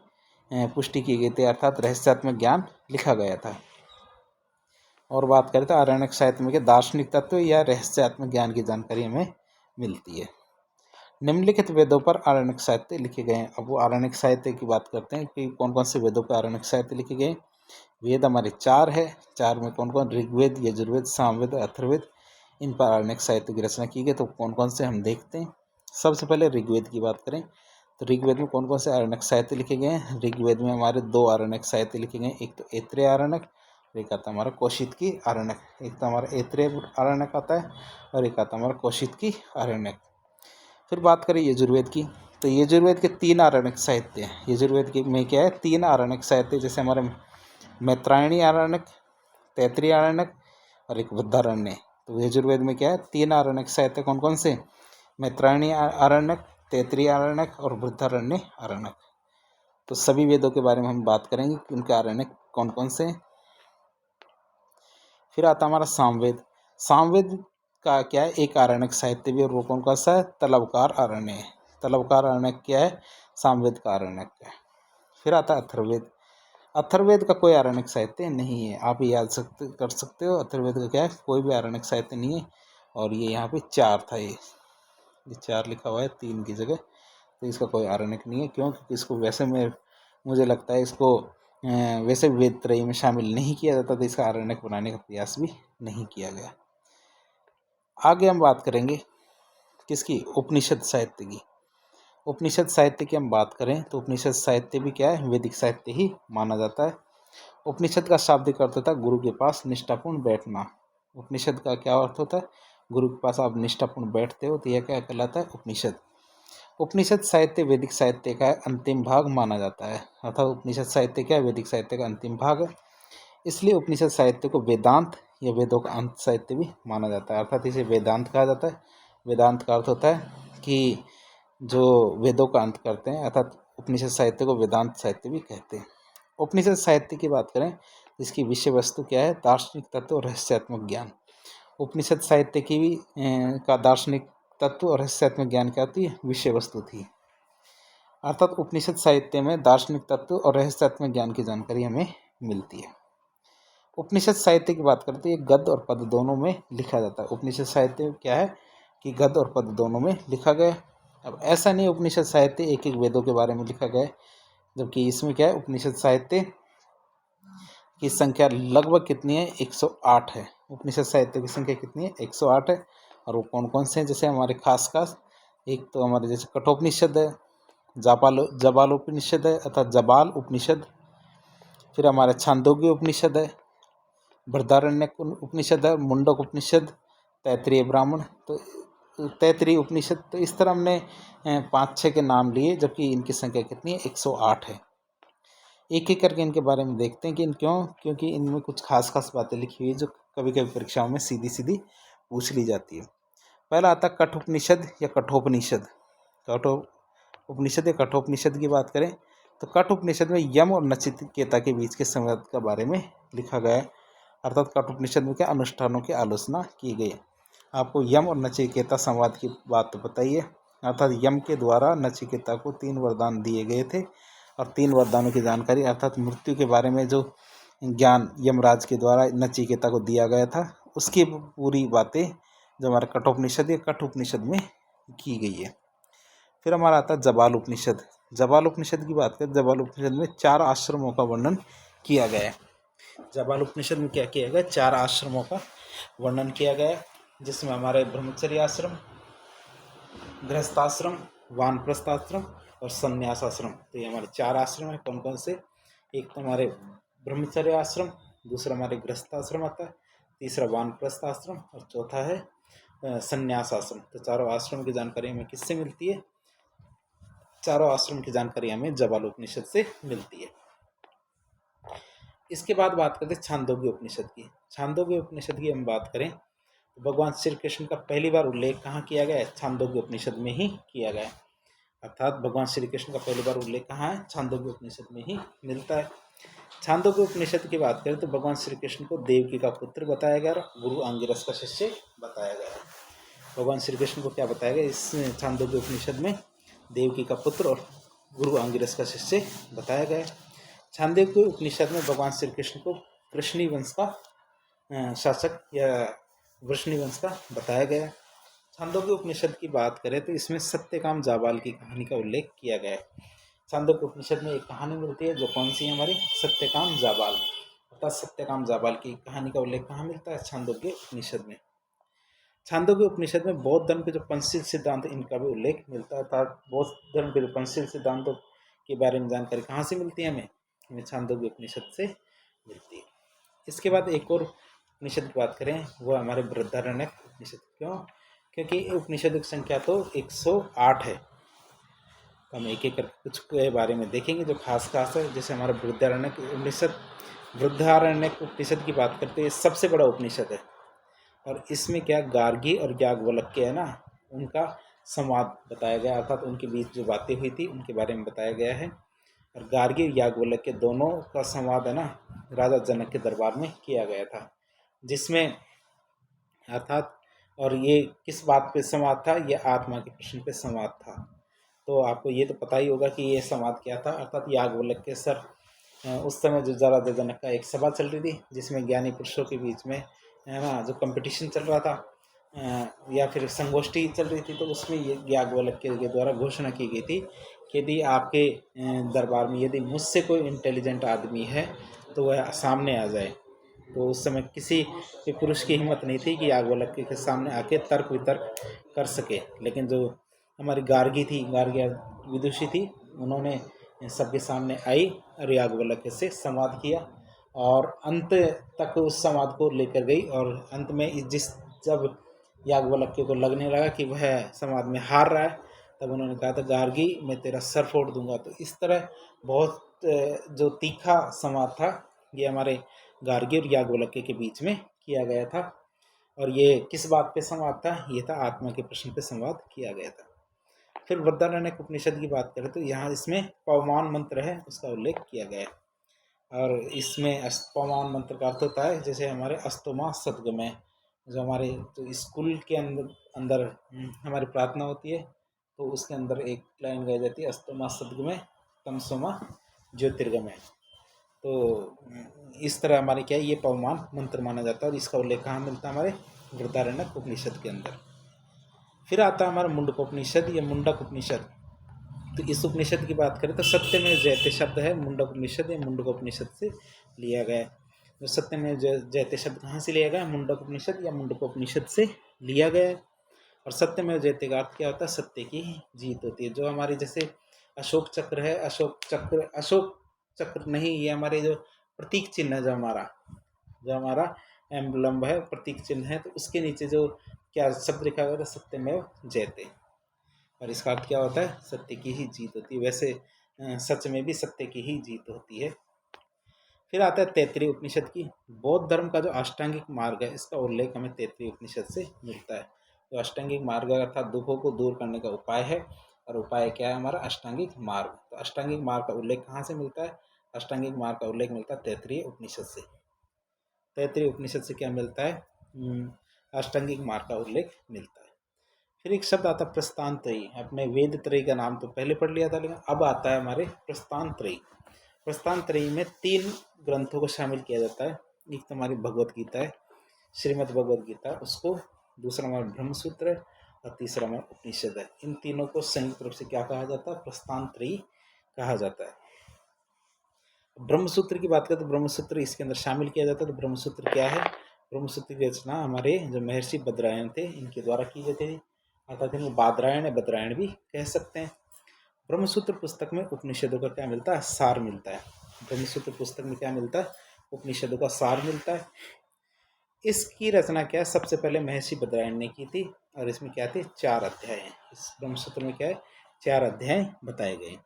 पुष्टि की गई थी, अर्थात रहस्यात्मक ज्ञान लिखा गया था। और बात करें तो आरण्यक साहित्य में दार्शनिक तत्व या रहस्यात्मक ज्ञान की जानकारी हमें मिलती है। निम्नलिखित वेदों पर आरण्यक साहित्य लिखे गए हैं। अब वो आरण्यक साहित्य की बात करते हैं कि कौन कौन से वेदों पर आरण्यक साहित्य लिखे गए। वेद हमारे 4 है, 4 में कौन कौन, ऋग्वेद, यजुर्वेद, सामवेद, अथर्ववेद, इन पर आरण्यक साहित्य की रचना की गई। तो कौन कौन से हम देखते हैं। सबसे पहले ऋग्वेद की बात करें तो ऋग्वेद में कौन कौन से आरण्यक साहित्य लिखे गए हैं। ऋग्वेद में हमारे 2 आरण्यक साहित्य लिखे गए हैं, एक तो ऐत्रेय आरण्यक, एक आता हमारा कौशितकी आरण्यक। एक तो हमारा ऐत्रेय आरण्यक आता है और एक आता हमारा कौशितकी आरण्यक। फिर बात करें यजुर्वेद की तो यजुर्वेद के 3 आरण्यक साहित्य हैं। यजुर्वेद के में क्या है, 3 आरण्यक साहित्य, जैसे हमारे मैत्रायणी आरण्यक, तैत्रीय आरण्यक और एक वृद्धारण्य। तो यजुर्वेद में क्या है, 3 आरण्यक साहित्य, कौन कौन से, मैत्रायणी आरण्यक, तैत्रीय आरण्यक और वृद्धारण्य आरण्यक। तो सभी वेदों के बारे में हम बात करेंगे कि उनके आरण्यक कौन कौन से हैं। फिर आता हमारा सामवेद। सामवेद का क्या है, एक आरण्यक साहित्य भी, और वो कौन सा है, तलवकार आरण्य है। तलवकार आरण्यक क्या है, सामवेद का आरण्यक है। फिर आता है अथर्ववेद। अथर्ववेद का कोई आरण्यक साहित्य नहीं है, आप याद कर सकते हो। अथर्ववेद का क्या है, कोई भी आरण्यक साहित्य नहीं है, और ये यहाँ पे 4 था, ये 4 लिखा हुआ है 3 की जगह। तो इसका कोई आरण्यक नहीं है, क्यों, क्योंकि इसको वैसे में मुझे लगता है इसको वैसे वेद त्रयी में शामिल नहीं किया जाता, तो इसका आरण्यक बनाने का प्रयास भी नहीं किया गया। आगे हम बात करेंगे किसकी, उपनिषद साहित्य की। उपनिषद साहित्य की हम बात करें तो उपनिषद साहित्य भी क्या है, वैदिक साहित्य ही माना जाता है। उपनिषद का शाब्दिक अर्थ होता है गुरु के पास निष्ठापूर्ण बैठना। उपनिषद का क्या अर्थ होता है, गुरु के पास आप निष्ठापूर्ण बैठते हो तो यह क्या कहलाता है, उपनिषद। उपनिषद साहित्य वैदिक साहित्य का अंतिम भाग माना जाता है, अर्थात उपनिषद साहित्य क्या है, वैदिक साहित्य का अंतिम भाग है। इसलिए उपनिषद साहित्य को वेदांत या वेदों का अंत साहित्य भी माना जाता है, अर्थात इसे वेदांत कहा जाता है। वेदांत का अर्थ होता है कि जो वेदों का अंत करते हैं, अर्थात उपनिषद साहित्य को वेदांत साहित्य भी कहते हैं। उपनिषद साहित्य की बात करें, इसकी विषय वस्तु क्या है, दार्शनिक तत्व और रहस्यात्मक ज्ञान। उपनिषद साहित्य की भी का दार्शनिक तत्व और रहस्यात्मक ज्ञान क्या होती है, विषय वस्तु थी। अर्थात उपनिषद साहित्य में दार्शनिक तत्व और रहस्यात्मक ज्ञान की जानकारी हमें मिलती है। उपनिषद साहित्य की बात करते हैं, गद्य और पद्य दोनों में लिखा जाता है। उपनिषद साहित्य क्या है कि गद्य और पद्य दोनों में लिखा गया। अब ऐसा नहीं उपनिषद साहित्य एक एक वेदों के बारे में लिखा गया है, जबकि इसमें क्या है, उपनिषद साहित्य की संख्या लगभग कितनी है, 108 है। उपनिषद साहित्य की संख्या कितनी है, 108 है। और वो कौन कौन से हैं, जैसे हमारे खास एक तो हमारे जैसे कठोपनिषद है, जबालोपनिषद है अर्थात जबाल उपनिषद, फिर हमारे छांदोग्य उपनिषद है, बृहदारण्यक उपनिषद है, मुंडक उपनिषद, तैत्तिरीय ब्राह्मण, तो तैत्तिरीय उपनिषद। तो इस तरह हमने 5-6 के नाम लिए, जबकि इनकी संख्या कितनी है, 108 है। एक एक करके इनके बारे में देखते हैं कि क्योंकि इनमें कुछ खास बातें लिखी हुई जो कभी कभी परीक्षाओं में सीधी सीधी पूछ ली जाती है। पहला आता है कठोपनिषद या कठोपनिषद। उपनिषद या कठोपनिषद की बात करें तो कठोपनिषद में यम और नचिकेता के बीच के संवाद के बारे में लिखा गया है, अर्थात कठोपनिषद में क्या अनुष्ठानों की आलोचना की गई है। आपको यम और नचिकेता संवाद की बात तो पता ही है, अर्थात यम के द्वारा नचिकेता को 3 वरदान दिए गए थे और 3 वरदानों की जानकारी अर्थात मृत्यु के बारे में जो ज्ञान यमराज के द्वारा नचिकेता को दिया गया था, उसकी पूरी बातें जो हमारे कठोपनिषद या कठोपनिषद में की गई है। फिर हमारा आता है जबाल उपनिषद। जबाल उपनिषद की बात करें, जबाल उपनिषद में 4 आश्रमों का वर्णन किया गया है। जबाल उपनिषद में क्या किया गया, 4 आश्रमों का वर्णन किया गया है, जिसमें हमारे ब्रह्मचर्य आश्रम, गृहस्थाश्रम, वानप्रस्थाश्रम और संन्यास आश्रम। तो ये हमारे 4 आश्रम हैं। कौन कौन से, एक तो हमारे ब्रह्मचर्य आश्रम, दूसरा हमारे गृहस्थाश्रम आता है, तीसरा वानप्रस्थ आश्रम और चौथा है संन्यास आश्रम। तो चारों आश्रम की जानकारी हमें किससे मिलती है, चारों आश्रम की जानकारी हमें जबाल उपनिषद से मिलती है। इसके बाद बात करते हैं छांदोग्य उपनिषद की। छांदोग्य उपनिषद की हम बात करें तो भगवान श्री कृष्ण का पहली बार उल्लेख कहाँ किया गया है, छांदोग्य उपनिषद में ही किया गया है। अर्थात भगवान श्री कृष्ण का पहली बार उल्लेख कहाँ है, छांदोग्य उपनिषद में ही मिलता है। छांदोग्य उपनिषद की बात करें तो भगवान श्री कृष्ण को देवकी का पुत्र बताया गया, गुरु अंगिरस का शिष्य बताया गया। भगवान श्री कृष्ण को क्या बताया गया इस छांदोग्य उपनिषद में, देवकी का पुत्र और गुरु अंगिरस का शिष्य बताया गया। छांदोग्य उपनिषद में भगवान श्री कृष्ण को वृष्णि वंश का शासक या वृष्णि वंश का बताया गया। छांदोग्य उपनिषद की बात करें तो इसमें सत्यकाम जाबाल की कहानी का उल्लेख किया गया है। छांदोग्य उपनिषद में एक कहानी मिलती है जो कौन सी है, हमारी सत्यकाम जाबाल, अर्थात सत्यकाम जाबाल की कहानी का उल्लेख कहाँ मिलता है, छांदोग्य उपनिषद में। छांदोग्य उपनिषद में बौद्ध धर्म के जो पंचशील सिद्धांत इनका भी उल्लेख मिलता है, अर्थात बौद्ध धर्म के जो पंचशील सिद्धांतों के बारे में जानकारी कहाँ से मिलती है, हमें छांदोग्य उपनिषद से मिलती है। इसके बाद एक और उपनिषद की बात करें वो हमारे बृहदारण्यक उपनिषद। क्योंकि उपनिषद की संख्या तो 108 है, तो हम एक एक करके कुछ के बारे में देखेंगे जो खास है। जैसे हमारा बृहदारण्यक उपनिषद की बात करते हैं, सबसे बड़ा उपनिषद है और इसमें क्या गार्गी और याज्ञवल्क्य है ना, उनका संवाद बताया गया, अर्थात उनके बीच जो बातें हुई थी उनके बारे में बताया गया है। और गार्गी और याज्ञवल्क्य दोनों का संवाद है ना राजा जनक के दरबार में किया गया था, जिसमें अर्थात और ये किस बात पे संवाद था, ये आत्मा के प्रश्न पे संवाद था। तो आपको ये तो पता ही होगा कि ये संवाद क्या था, अर्थात याज्ञवल्क्य सर उस समय जो राजा जनक का एक सभा चल रही थी जिसमें ज्ञानी पुरुषों के बीच में है ना जो कंपटीशन चल रहा था या फिर संगोष्ठी चल रही थी, तो उसमें ये याज्ञवल्क्य के द्वारा घोषणा की गई थी कि यदि आपके दरबार में यदि मुझसे कोई इंटेलिजेंट आदमी है तो वह सामने आ जाए। तो उस समय किसी भी पुरुष की हिम्मत नहीं थी कि याज्ञवल्क्य के सामने आके तर्क वितर्क कर सके। लेकिन जो हमारी गार्गी थी, गार्गी विदुषी थी, उन्होंने सबके सामने आई और याज्ञवल्क्य से संवाद किया और अंत तक उस संवाद को लेकर गई। और अंत में जब याज्ञवल्क्य को लगने लगा कि वह संवाद में हार रहा है, तब उन्होंने कहा था, गार्गी मैं तेरा सर फोड़ दूंगा। तो इस तरह बहुत जो तीखा संवाद था, ये हमारे गार्गी और याज्ञवल्क्य के बीच में किया गया था। और ये किस बात पे संवाद था? ये था आत्मा के प्रश्न पे संवाद किया गया था। फिर वृहदारण्यक उपनिषद की बात करें तो यहाँ इसमें पवमान मंत्र है, उसका उल्लेख किया गया है। और इसमें पवमान मंत्र का अर्थ होता है जैसे हमारे अस्तोमा सद्गमय, जो हमारे जो स्कूल के अंदर हमारी प्रार्थना होती है, तो उसके अंदर एक लाइन गाई जाती है, अस्तोमा सद्गमय तमसोमा ज्योतिर्गमय। तो इस तरह हमारे क्या है, ये पवमान मंत्र माना जाता है और इसका उल्लेख कहाँ मिलता है? हमारे वृहदारण्यक उपनिषद के अंदर। फिर आता है हमारा मुंडकोपनिषद या मुंडक उपनिषद। तो इस उपनिषद की बात करें तो सत्य में जयते शब्द है मुंडक उपनिषद या मुंडकोपनिषद से लिया गया है। तो सत्य में जयते शब्द कहाँ से लिया गया? मुंडक उपनिषद या मुंडकोपनिषद से लिया गया है। और सत्य में जयते का अर्थ क्या होता है? सत्य की जीत होती है। जो हमारी जैसे अशोक चक्र है, अशोक चक्र नहीं, ये हमारे जो प्रतीक चिन्ह है, जो हमारा एम्बलम है, प्रतीक चिन्ह है, तो उसके नीचे जो क्या शब्द लिखा गया था? सत्यमेव जयते। और इसका अर्थ क्या होता है? सत्य की ही जीत होती है। वैसे सच में भी सत्य की ही जीत होती है। फिर आता है तैत्तिरीय उपनिषद की। बौद्ध धर्म का जो अष्टांगिक मार्ग है, इसका उल्लेख हमें तैत्तिरीय उपनिषद से मिलता है। तो अष्टांगिक मार्ग अर्थात दुखों को दूर करने का उपाय है, और उपाय क्या है? हमारा अष्टांगिक मार्ग। तो अष्टांगिक मार्ग का उल्लेख कहाँ से मिलता है? अष्टांगिक मार्ग का उल्लेख मिलता है तैत्तिरीय उपनिषद से। तैत्तिरीय उपनिषद से क्या मिलता है? अष्टांगिक मार्ग का उल्लेख मिलता है। फिर एक शब्द आता है प्रस्थान त्रयी। अपने वेद त्रयी का नाम तो पहले पढ़ लिया था, लेकिन अब आता है हमारे प्रस्थान त्रयी। प्रस्थान त्रयी में 3 ग्रंथों को शामिल किया जाता है। एक तो हमारी भगवत गीता है, श्रीमद् भगवत गीता, उसको, दूसरा हमारा ब्रह्मसूत्र है, और तीसरा हमारा उपनिषद है। इन तीनों को संयुक्त रूप से क्या कहा जाता है? प्रस्थान त्रयी कहा जाता है। ब्रह्मसूत्र की बात करें तो ब्रह्मसूत्र इसके अंदर शामिल किया जाता है। तो ब्रह्मसूत्र क्या है? ब्रह्मसूत्र की रचना हमारे जो महर्षि बद्रायण थे, इनके द्वारा की गई थी, अर्थात इनको बादरायण या बद्रायण भी कह सकते हैं। ब्रह्मसूत्र पुस्तक में उपनिषदों का क्या मिलता है? सार मिलता है। ब्रह्मसूत्र पुस्तक में क्या मिलता है? उपनिषदों का सार मिलता है। इसकी रचना क्या है? सबसे पहले महर्षि बद्रायण ने की थी, और इसमें क्या थे? 4 अध्याय हैं। इस ब्रह्मसूत्र में क्या है? 4 अध्याय बताए गए।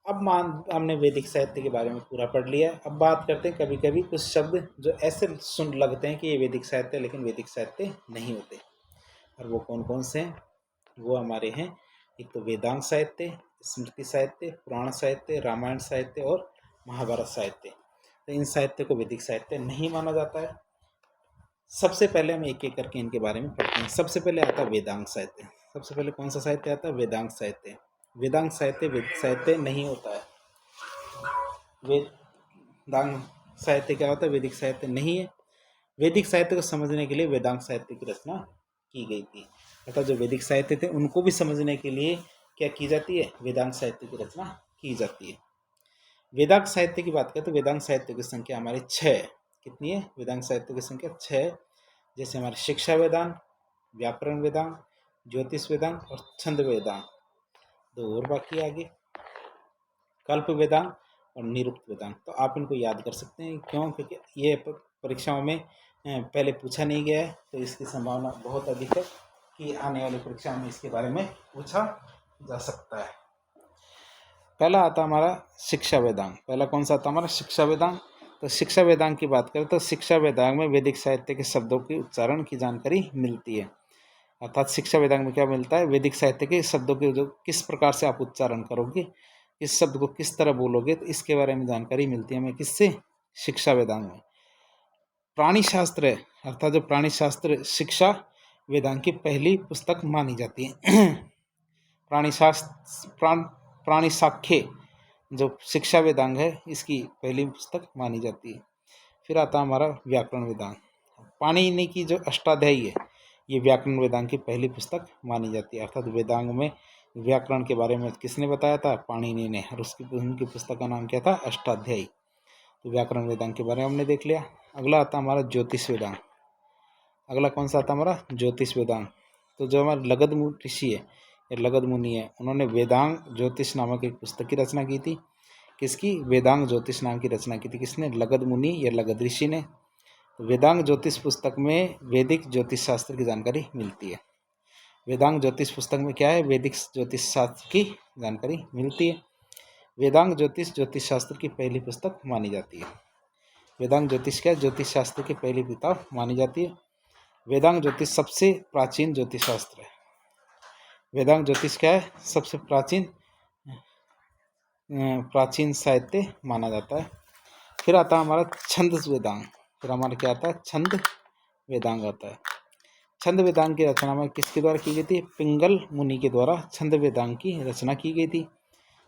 अब हमने वैदिक साहित्य के बारे में पूरा पढ़ लिया। अब बात करते हैं, कभी कभी कुछ शब्द जो ऐसे सुन लगते हैं कि ये वैदिक साहित्य, लेकिन वैदिक साहित्य नहीं होते। और वो कौन कौन से हैं? वो हमारे हैं, एक तो वेदांग साहित्य, स्मृति साहित्य, पुराण साहित्य, रामायण साहित्य और महाभारत साहित्य। तो इन साहित्य को वैदिक साहित्य नहीं माना जाता है। सबसे पहले हम एक एक करके इनके बारे में पढ़ते हैं। सबसे पहले आता है वेदांग साहित्य। सबसे पहले कौन सा साहित्य आता है? वेदांग साहित्य। वेदांग साहित्य वैदिक साहित्य नहीं होता है। वेदांग साहित्य क्या होता है? वैदिक साहित्य नहीं है। वैदिक साहित्य को समझने के लिए वेदांग साहित्य की रचना की गई थी, अर्थात जो वैदिक साहित्य थे उनको भी समझने के लिए क्या की जाती है? वेदांग साहित्य की रचना की जाती है। वेदांग साहित्य की बात करें तो वेदांग साहित्य की संख्या हमारी 6 है। कितनी है? वेदांग साहित्य की संख्या 6 है। जैसे हमारे शिक्षा वेदांग, व्याकरण वेदांग, ज्योतिष वेदांग और छंद वेदांग। 2 और बाकी आगे, कल्प वेदांग और निरुक्त वेदांग। तो आप इनको याद कर सकते हैं। क्यों? क्योंकि ये परीक्षाओं में पहले पूछा नहीं गया है, तो इसकी संभावना बहुत अधिक है कि आने वाली परीक्षा में इसके बारे में पूछा जा सकता है। पहला आता हमारा शिक्षा वेदांग। पहला कौन सा आता हमारा? शिक्षा वेदांग। तो शिक्षा वेदांग की बात करें तो शिक्षा वेदांग में वैदिक साहित्य के शब्दों की उच्चारण की जानकारी मिलती है। अर्थात शिक्षा वेदांग में क्या मिलता है? वैदिक साहित्य के शब्दों के जो किस प्रकार से आप उच्चारण करोगे, इस शब्द को किस तरह बोलोगे, तो इसके बारे में जानकारी मिलती है हमें। किससे? शिक्षा वेदांग में। प्राणी शास्त्र है, अर्थात जो प्राणी शास्त्र शिक्षा वेदांग की पहली पुस्तक मानी जाती है। प्राणी साख्य जो शिक्षा वेदांग है, इसकी पहली पुस्तक मानी जाती है। फिर आता हमारा व्याकरण वेदांग। पाणिनि की जो अष्टाध्यायी है, ये व्याकरण वेदांग की पहली पुस्तक मानी जाती है। अर्थात वेदांग में व्याकरण के बारे में किसने बताया था? पाणिनि ने। और उनकी पुस्तक का नाम क्या था? अष्टाध्यायी। तो व्याकरण वेदांग के बारे में हमने देख लिया। अगला आता हमारा ज्योतिष वेदांग। अगला कौन सा आता हमारा ज्योतिष वेदांग। तो जो हमारे लगध ऋषि है या लगध मुनि है, उन्होंने वेदांग ज्योतिष नामक एक पुस्तक की रचना की थी। किसकी? वेदांग ज्योतिष नाम की रचना की थी। किसने? लगध मुनि या लगध ऋषि ने। तो वेदांग ज्योतिष पुस्तक में वैदिक ज्योतिष शास्त्र की जानकारी मिलती है। वेदांग ज्योतिष पुस्तक में क्या है? वैदिक ज्योतिष शास्त्र की जानकारी मिलती है। वेदांग ज्योतिष शास्त्र की पहली पुस्तक मानी जाती है। वेदांग ज्योतिष क्या? ज्योतिष शास्त्र की पहली किताब मानी जाती है। वेदांग ज्योतिष सबसे प्राचीन ज्योतिष शास्त्र है। वेदांग ज्योतिष क्या है? सबसे प्राचीन साहित्य माना जाता है। फिर आता है हमारा छंद वेदांग। फिर हमारा क्या आता है? छंद वेदांग आता है। छंद वेदांग की रचना में किसके द्वारा की गई थी? पिंगल मुनि के द्वारा छंद वेदांग की रचना की गई थी।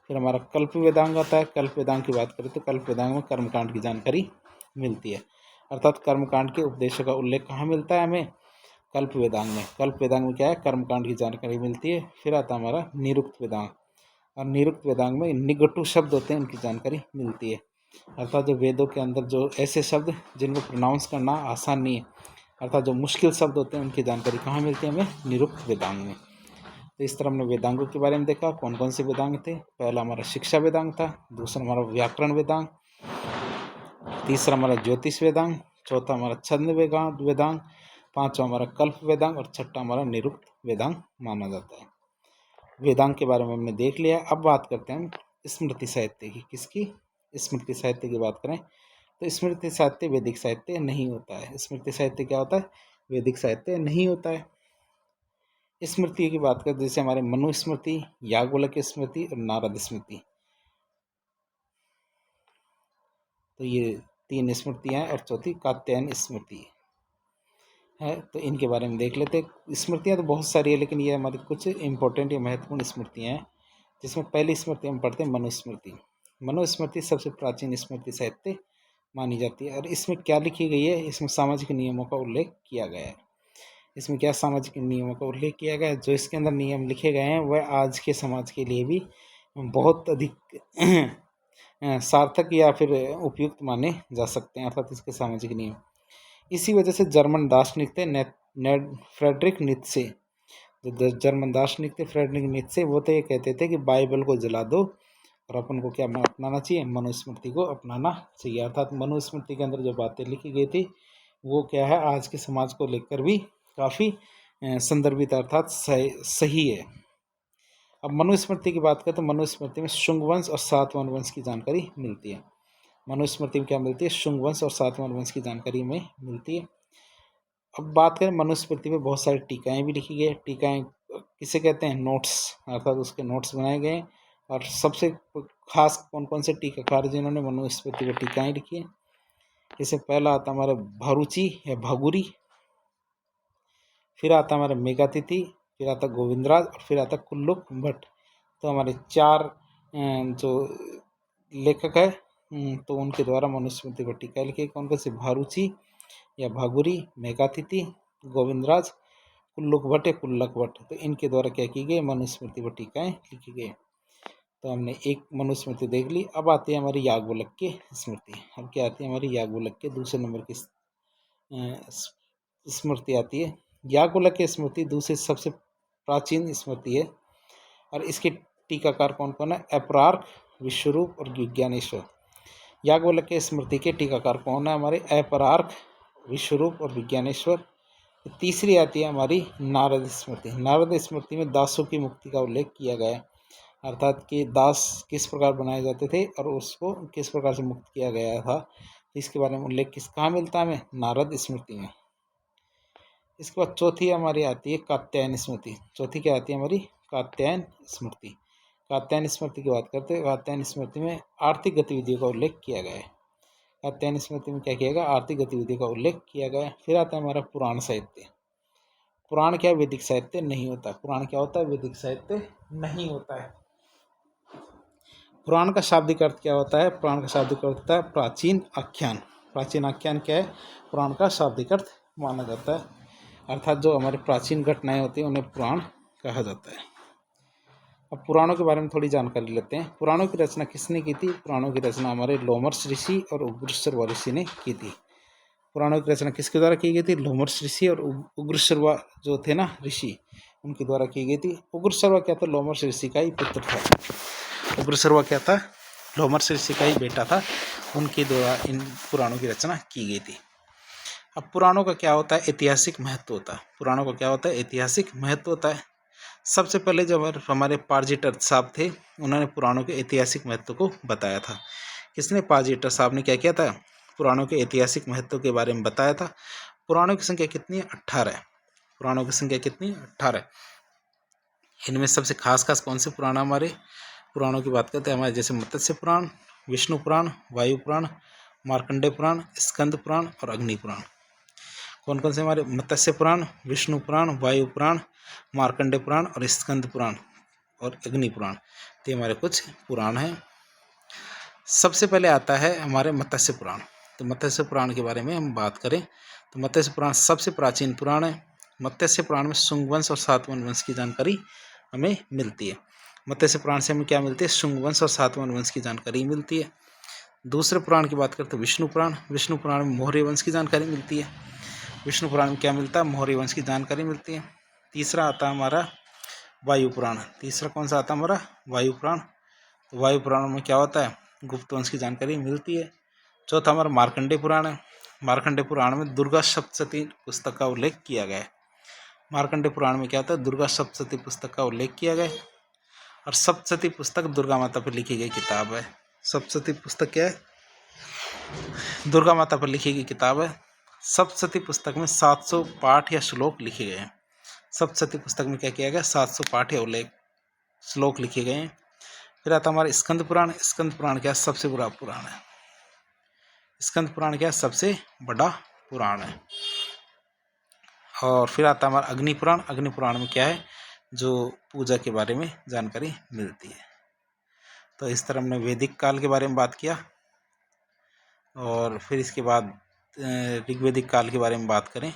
फिर हमारा कल्प वेदांग आता है। कल्प वेदांग की बात करें तो कल्प वेदांग में कर्मकांड की जानकारी मिलती है, अर्थात कर्मकांड के उपदेशों का उल्लेख कहाँ मिलता है हमें? कल्प वेदांग में। कल्प वेदांग में क्या है? कर्मकांड की जानकारी मिलती है। फिर आता हमारा निरुक्त वेदांग, और निरुक्त वेदांग में निगटू शब्द होते हैं, उनकी जानकारी मिलती है, अर्थात जो वेदों के अंदर जो ऐसे शब्द जिनको प्रोनाउंस करना आसान नहीं है, अर्थात जो मुश्किल शब्द होते हैं, उनकी जानकारी कहाँ मिलती है हमें? निरुक्त वेदांग में। तो इस तरह हमने वेदांगों के बारे में देखा, कौन कौन से वेदांग थे। पहला हमारा शिक्षा वेदांग था, दूसरा हमारा व्याकरण वेदांग, तीसरा हमारा ज्योतिष वेदांग, चौथा हमारा छंद वेदांग, पांचवा हमारा कल्प वेदांग और छठा हमारा निरुक्त वेदांग माना जाता है। वेदांग के बारे में हमने देख लिया। अब बात करते हैं स्मृति साहित्य की। किसकी? स्मृति साहित्य की बात करें तो स्मृति साहित्य वैदिक साहित्य नहीं होता है। स्मृति साहित्य क्या होता है? वैदिक साहित्य नहीं होता है। स्मृति की बात करें जैसे हमारे मनु स्मृति, याज्ञवल्क्य स्मृति और नारद स्मृति, तो ये 3 स्मृतियाँ हैं और चौथी कात्यायन स्मृति है। तो इनके बारे में देख लेते हैं। स्मृतियाँ तो बहुत सारी है, लेकिन ये हमारी कुछ इंपॉर्टेंट या महत्वपूर्ण स्मृतियाँ हैं, जिसमें पहली स्मृति हम पढ़ते हैं मनुस्मृति। मनुस्मृति सबसे प्राचीन स्मृति साहित्य मानी जाती है। और इसमें क्या लिखी गई है? इसमें सामाजिक नियमों का उल्लेख किया गया है। इसमें क्या सामाजिक नियमों का उल्लेख किया गया है? जो इसके अंदर नियम लिखे गए हैं वह आज के समाज के लिए भी बहुत अधिक सार्थक या फिर उपयुक्त माने जा सकते हैं, अर्थात इसके सामाजिक नियम। इसी वजह से जर्मन दार्शनिक थे फ्रेडरिक नीत्शे, जो जर्मन दार्शनिक थे फ्रेडरिक नीत्शे, वो तो ये कहते थे कि बाइबल को जला दो और अपन को क्या अपनाना चाहिए? मनुस्मृति को अपनाना चाहिए। अर्थात मनुस्मृति के अंदर जो बातें लिखी गई थी वो क्या है? आज के समाज को लेकर भी काफ़ी संदर्भित अर्थात सही है। अब मनुस्मृति की बात करें तो मनुस्मृति में शुंग वंश और सातवाहन वंश की जानकारी मिलती है। मनुस्मृति में क्या मिलती है? शुंग वंश और सातवाहन वंश की जानकारी में मिलती है। अब बात करें मनुस्मृति में बहुत सारी टीकाएँ भी लिखी गई है। टीकाएँ किसे कहते हैं? नोट्स, अर्थात उसके नोट्स बनाए गए हैं। और सबसे खास कौन कौन से टीकाकार जिन्होंने मनुस्मृति पर टीकाएँ लिखी हैं? जैसे पहला आता हमारा भरूची या भगुरी, फिर आता हमारा मेघातिथि, फिर आता गोविंदराज और फिर आता कुल्लुक भट्ट। तो हमारे 4 जो लेखक है तो उनके द्वारा मनुस्मृति पर टीका लिखी। कौन कौन से? भारूची या भागुरी, मेघातिथि, गोविंदराज, कुल्लुक भट्ट या कुल्लक भट्ट। तो इनके द्वारा क्या की गई? मनुस्मृति पर टीकाएँ लिखी गई। तो हमने एक मनुस्मृति देख ली। अब आती है हमारी याज्ञवल्क्य स्मृति। अब क्या आती है? हमारी याज्ञवल्क्य दूसरे नंबर की स्मृति आती है। याज्ञवल्क्य स्मृति दूसरी सबसे प्राचीन स्मृति है और इसके टीकाकार कौन कौन है? अपरार्क, विश्वरूप और विज्ञानेश्वर। याज्ञवल्क्य स्मृति के टीकाकार कौन है? हमारे अपरार्क, विश्वरूप और विज्ञानेश्वर। तीसरी आती है हमारी नारद स्मृति। नारद स्मृति में दासों की मुक्ति का उल्लेख किया गया है, अर्थात कि दास किस प्रकार बनाए जाते थे और उसको किस प्रकार से मुक्त किया गया था, तो इसके बारे में उल्लेख कहाँ मिलता है हमें? नारद स्मृति में। इसके बाद चौथी हमारी आती है कात्यायन स्मृति। चौथी क्या आती है हमारी? कात्यायन स्मृति। कात्यायन स्मृति की बात करते हैं। कात्यायन स्मृति में आर्थिक गतिविधियों का उल्लेख किया गया है। कात्यायन स्मृति में क्या किया गया? आर्थिक गतिविधियों का उल्लेख किया गया है। फिर आता है हमारा पुराण साहित्य। पुराण क्या? वैदिक साहित्य नहीं होता। पुराण क्या होता है? वैदिक साहित्य नहीं होता है। पुराण का शाब्दिक अर्थ क्या होता है? पुराण का शाब्दिक अर्थ होता है प्राचीन आख्यान। प्राचीन आख्यान क्या है? पुराण का शाब्दिक अर्थ माना जाता है, अर्थात जो हमारे प्राचीन घटनाएं होती हैं उन्हें पुराण कहा जाता है। अब पुराणों के बारे में थोड़ी जानकारी लेते हैं। पुराणों की रचना किसने की थी? पुराणों की रचना हमारे लोमर्ष ऋषि और उग्रश्रवा ऋषि ने की थी। पुराणों की रचना किसके द्वारा की गई थी? लोमर्ष ऋषि और उग्रश्रवा जो थे ना ऋषि, उनके द्वारा की गई थी। उग्रश्रवा क्या था? लोमर्ष ऋषि का ही पुत्र था। उग्रश्रवा क्या था? लोमर्ष ऋषि का ही बेटा था। उनके द्वारा इन पुराणों की रचना की गई थी। अब पुराणों का क्या होता है? ऐतिहासिक महत्व होता है। पुराणों का क्या होता है? ऐतिहासिक महत्व होता है। सबसे पहले जब हमारे पार्जिटर साहब थे, उन्होंने पुराणों के ऐतिहासिक महत्व को बताया था। किसने? पार्जिटर साहब ने क्या किया था? पुराणों के ऐतिहासिक महत्व के बारे में बताया था। पुराणों की संख्या कितनी है? 18 है। पुराणों की संख्या कितनी? 18। इनमें सबसे खास कौन से पुराण हमारे पुराणों की बात करते हैं? हमारे जैसे मत्स्य पुराण, विष्णु पुराण, वायु पुराण, मार्कंडेय पुराण, स्कंद पुराण और अग्नि पुराण। कौन कौन से हमारे? मत्स्य पुराण, विष्णु पुराण, वायु पुराण, मार्कंडेय पुराण और स्कंद पुराण और अग्नि पुराण। ये हमारे कुछ पुराण हैं। सबसे पहले आता है हमारे मत्स्य पुराण। तो मत्स्य पुराण के बारे में हम बात करें तो मत्स्य पुराण सबसे प्राचीन पुराण है। मत्स्य पुराण में शुंग वंश और सातवाहन वंश की जानकारी हमें मिलती है। मत्स्य पुराण से हमें क्या मिलती है? शुंग वंश और सातवाहन वंश की जानकारी मिलती है। दूसरे पुराण की बात करते हैं विष्णु पुराण। विष्णु पुराण में मौर्य वंश की जानकारी मिलती है। विष्णु पुराण में क्या मिलता है? मौर्य वंश की जानकारी मिलती है। तीसरा आता है हमारा वायु पुराण। तीसरा कौन सा आता है हमारा? वायु पुराण। तो वायु पुराण में क्या होता है? गुप्त वंश की जानकारी मिलती है। चौथा हमारा मार्कंडेय पुराण है। मार्कंडेय पुराण में दुर्गा सप्तशती पुस्तक का उल्लेख किया गया है। मार्कंडेय पुराण में क्या होता है? दुर्गा सप्तशती पुस्तक का उल्लेख किया गया है। और सप्तशती पुस्तक दुर्गा माता पर लिखी गई किताब है। सप्तशती पुस्तक क्या है? दुर्गा माता पर लिखी गई किताब है। सप्तशती पुस्तक में 700 पाठ या श्लोक लिखे गए हैं। सप्तशती पुस्तक में क्या किया गया? 700 पाठ या उल्लेख श्लोक लिखे गए हैं। फिर आता हमारा स्कंद पुराण। स्कंद पुराण क्या? सबसे बड़ा पुराण है। स्कंद पुराण क्या? सबसे बड़ा पुराण है। और फिर आता हमारा अग्नि पुराण। अग्नि पुराण में क्या है? जो पूजा के बारे में जानकारी मिलती है। तो इस तरह हमने वैदिक काल के बारे में बात किया और फिर इसके बाद ऋग्वैदिक काल के बारे में बात करें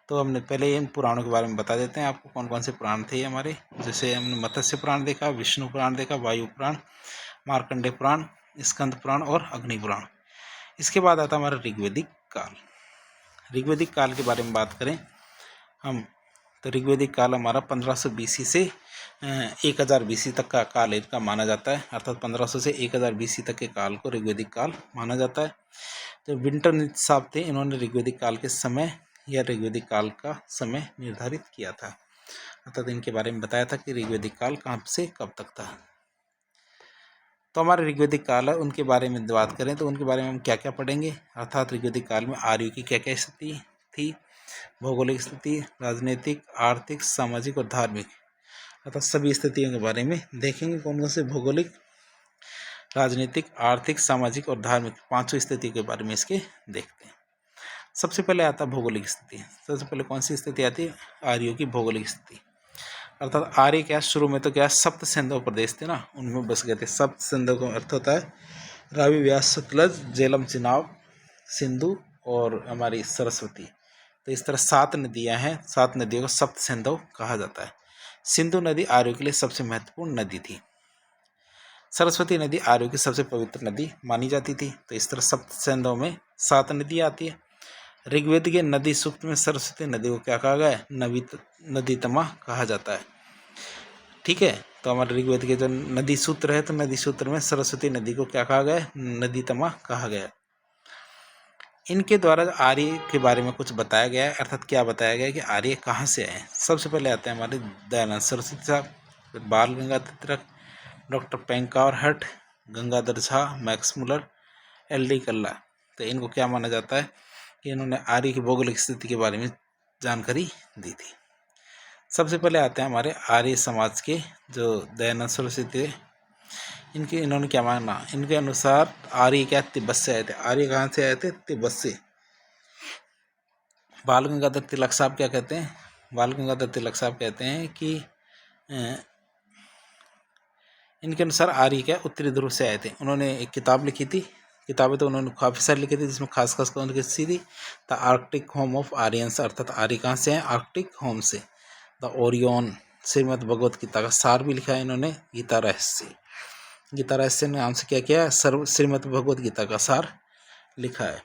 तो हमने पहले इन पुराणों के बारे में बता देते हैं आपको कौन कौन से पुराण थे हमारे। जैसे हमने मत्स्य पुराण देखा, विष्णु पुराण देखा, वायु पुराण, मार्कंडेय पुराण, स्कंद पुराण और अग्नि पुराण। इसके बाद आता हमारा ऋग्वैदिक काल। ऋग्वैदिक काल के बारे में बात करें हम तो ऋग्वैदिक काल हमारा 1500 BC से 1000 BC तक का काल इनका माना जाता है। अर्थात 1500 से 1000 BC तक के काल को ऋग्वैदिक काल माना जाता है। तो विंटरनित्ज साहब थे, इन्होंने ऋग्वैदिक काल के समय या ऋग्वैदिक काल का समय निर्धारित किया था। अर्थात इनके बारे में बताया था कि ऋग्वैदिक काल कहाँ से कब तक था। तो हमारे ऋग्वैदिक काल है उनके बारे में बात करें तो उनके बारे में हम क्या क्या पढ़ेंगे। अर्थात ऋग्वैदिक काल में आर्यों की क्या क्या स्थिति थी, भौगोलिक स्थिति, राजनीतिक, आर्थिक, सामाजिक और धार्मिक, अर्थात सभी स्थितियों के बारे में देखेंगे। कौन कौन से? भौगोलिक, राजनीतिक, आर्थिक, सामाजिक और धार्मिक, पांचों स्थिति के बारे में इसके देखते हैं। सबसे पहले आता है भौगोलिक स्थिति। सबसे पहले कौन सी स्थिति आती है? आर्यों की भौगोलिक स्थिति। अर्थात आर्य क्या शुरू में तो क्या सप्त सिंधु प्रदेश थे ना, उनमें बस गए थे। सप्त सिंधु का अर्थ होता है रावी, व्यास, सतलज, झेलम, चिनाब, सिंधु और हमारी सरस्वती। तो इस तरह 7 नदियां हैं। 7 नदियों को सप्त सिंधु कहा जाता है। सिंधु नदी आर्यों के लिए सबसे महत्वपूर्ण नदी थी। सरस्वती नदी आर्यों की सबसे पवित्र नदी मानी जाती थी। तो इस तरह सप्त सिंधु में 7 नदियां आती है। ऋग्वेद के नदी सूक्त में सरस्वती नदी को क्या कहा गया है? नदीतमा कहा जाता है। ठीक है, तो हमारे ऋग्वेद के जो नदी सूत्र है तो नदी सूत्र में सरस्वती नदी को क्या कहा गया है? नदीतमा कहा गया। इनके द्वारा आर्य के बारे में कुछ बताया गया है। अर्थात क्या बताया गया है कि आर्य कहाँ से आए। सबसे पहले आते हैं हमारे दयानंद सरस्वती साहब, फिर बाल गंगाधर तिलक, डॉक्टर पेंकार हट, Gangadhar Jha, Max Muller, LD कल्ला। तो इनको क्या माना जाता है कि इन्होंने आर्य की भौगोलिक स्थिति के बारे में जानकारी दी थी। सबसे पहले आते हैं हमारे आर्य समाज के जो दयानंद सरस्वती थे। इन्होंने क्या माना? इनके अनुसार आर्य क्या तिब्बत से आए थे। आर्य कहाँ से आए थे? तिब्बत से। बाल गंगाधर तिलक साहब क्या कहते हैं? बाल गंगाधर तिलक साहब कहते हैं कि इनके अनुसार आर्य क्या उत्तरी ध्रुव से आए थे। उन्होंने एक किताब लिखी थी। किताबें तो उन्होंने काफ़ी सारी लिखी थी, जिसमें खास उनकी थी the Arctic home of Aryans. अर्थात आर्य कहाँ से हैं? आर्कटिक होम से। द ओरियन श्रीमद् भगवत गीता का सार भी लिखा है इन्होंने, गीता रहस्य। गीता रहस्य नाम से क्या किया है, श्रीमद् भगवत गीता का सार लिखा है।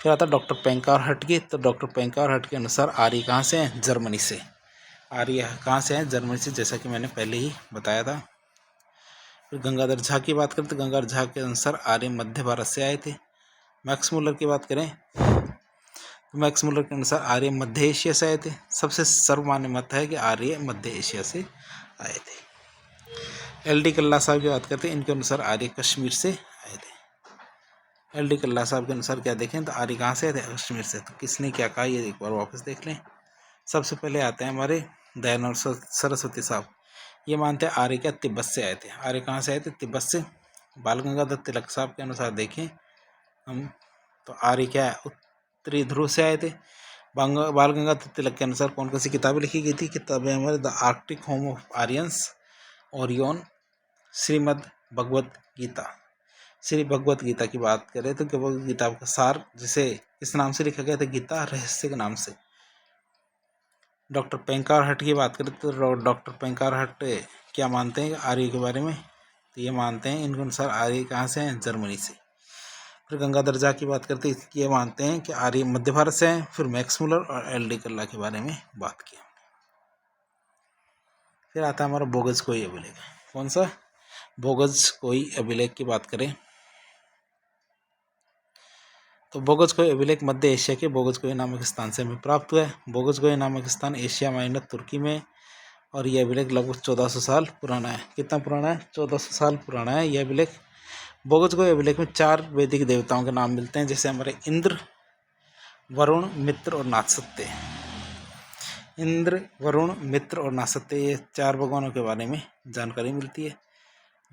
फिर आता है डॉक्टर पेंकार हट की। तो डॉक्टर पेंकार हट के अनुसार आर्य कहाँ से हैं, जर्मनी से। आर्य कहाँ से हैं, जर्मनी से, जैसा कि मैंने पहले ही बताया था। फिर गंगाधर झा की बात करें तो गंगाधर झा के अनुसार आर्य मध्य भारत से आए थे। मैक्स मुलर की बात करें तो मैक्स मुलर के अनुसार आर्य मध्य एशिया से आए थे। सबसे सर्वमान्य मत है कि आर्य मध्य एशिया से आए थे। LD कल्ला साहब की बात करते हैं, इनके अनुसार आर्य कश्मीर से आए थे। LD कल्ला साहब के अनुसार क्या देखें तो आर्य कहाँ से आए थे, कश्मीर से। तो किसने क्या कहा ये एक बार वापस देख लें। सबसे पहले आते हैं हमारे दयानंद सरस्वती साहब। ये मानते हैं आर्य क्या तिब्बत से आए थे। आर्य कहाँ से आए थे, तिब्बत से। बाल गंगाधर तिलक साहब के अनुसार देखें हम तो आर्य क्या है, उत्तरी ध्रुव से आए थे। बाल गंगाधर तिलक के अनुसार कौन कौन सी किताबें लिखी गई थी, किताबें हमारे the Arctic home of Aryans, Orion, Shrimad Bhagavad Gita. Shri Bhagavad Gita की बात करें तो भगवत गीता का सार जिसे किस नाम से लिखा गया था, गीता रहस्य के नाम से। डॉक्टर पेंकार हट की बात करें तो डॉक्टर पेंकार हट क्या मानते हैं आर्य के बारे में, तो ये मानते हैं इनके अनुसार आर्य कहाँ से हैं, जर्मनी से। फिर गंगाधर झा की बात करते हैं, ये मानते हैं कि आर्य मध्य भारत से हैं। फिर मैक्स मुलर और LD कल्ला के बारे में बात की। फिर आता है हमारा बोगज कोई अभिलेख। कौन सा, बोगज कोई अभिलेख की बात करें तो बोगज कोई अभिलेख मध्य एशिया के बोगज कोई नामक स्थान से हमें प्राप्त हुआ है। बोगज कोई नामक स्थान एशिया माइनर तुर्की में, और यह अभिलेख लगभग 1400 साल पुराना है। कितना पुराना है, 1400 साल पुराना है यह अभिलेख। बोगज कोई अभिलेख में 4 वैदिक देवताओं के नाम मिलते हैं, जैसे हमारे इंद्र, वरुण, मित्र और नासत्य। इंद्र, वरुण, मित्र और नासत्य, ये 4 भगवानों के बारे में जानकारी मिलती है।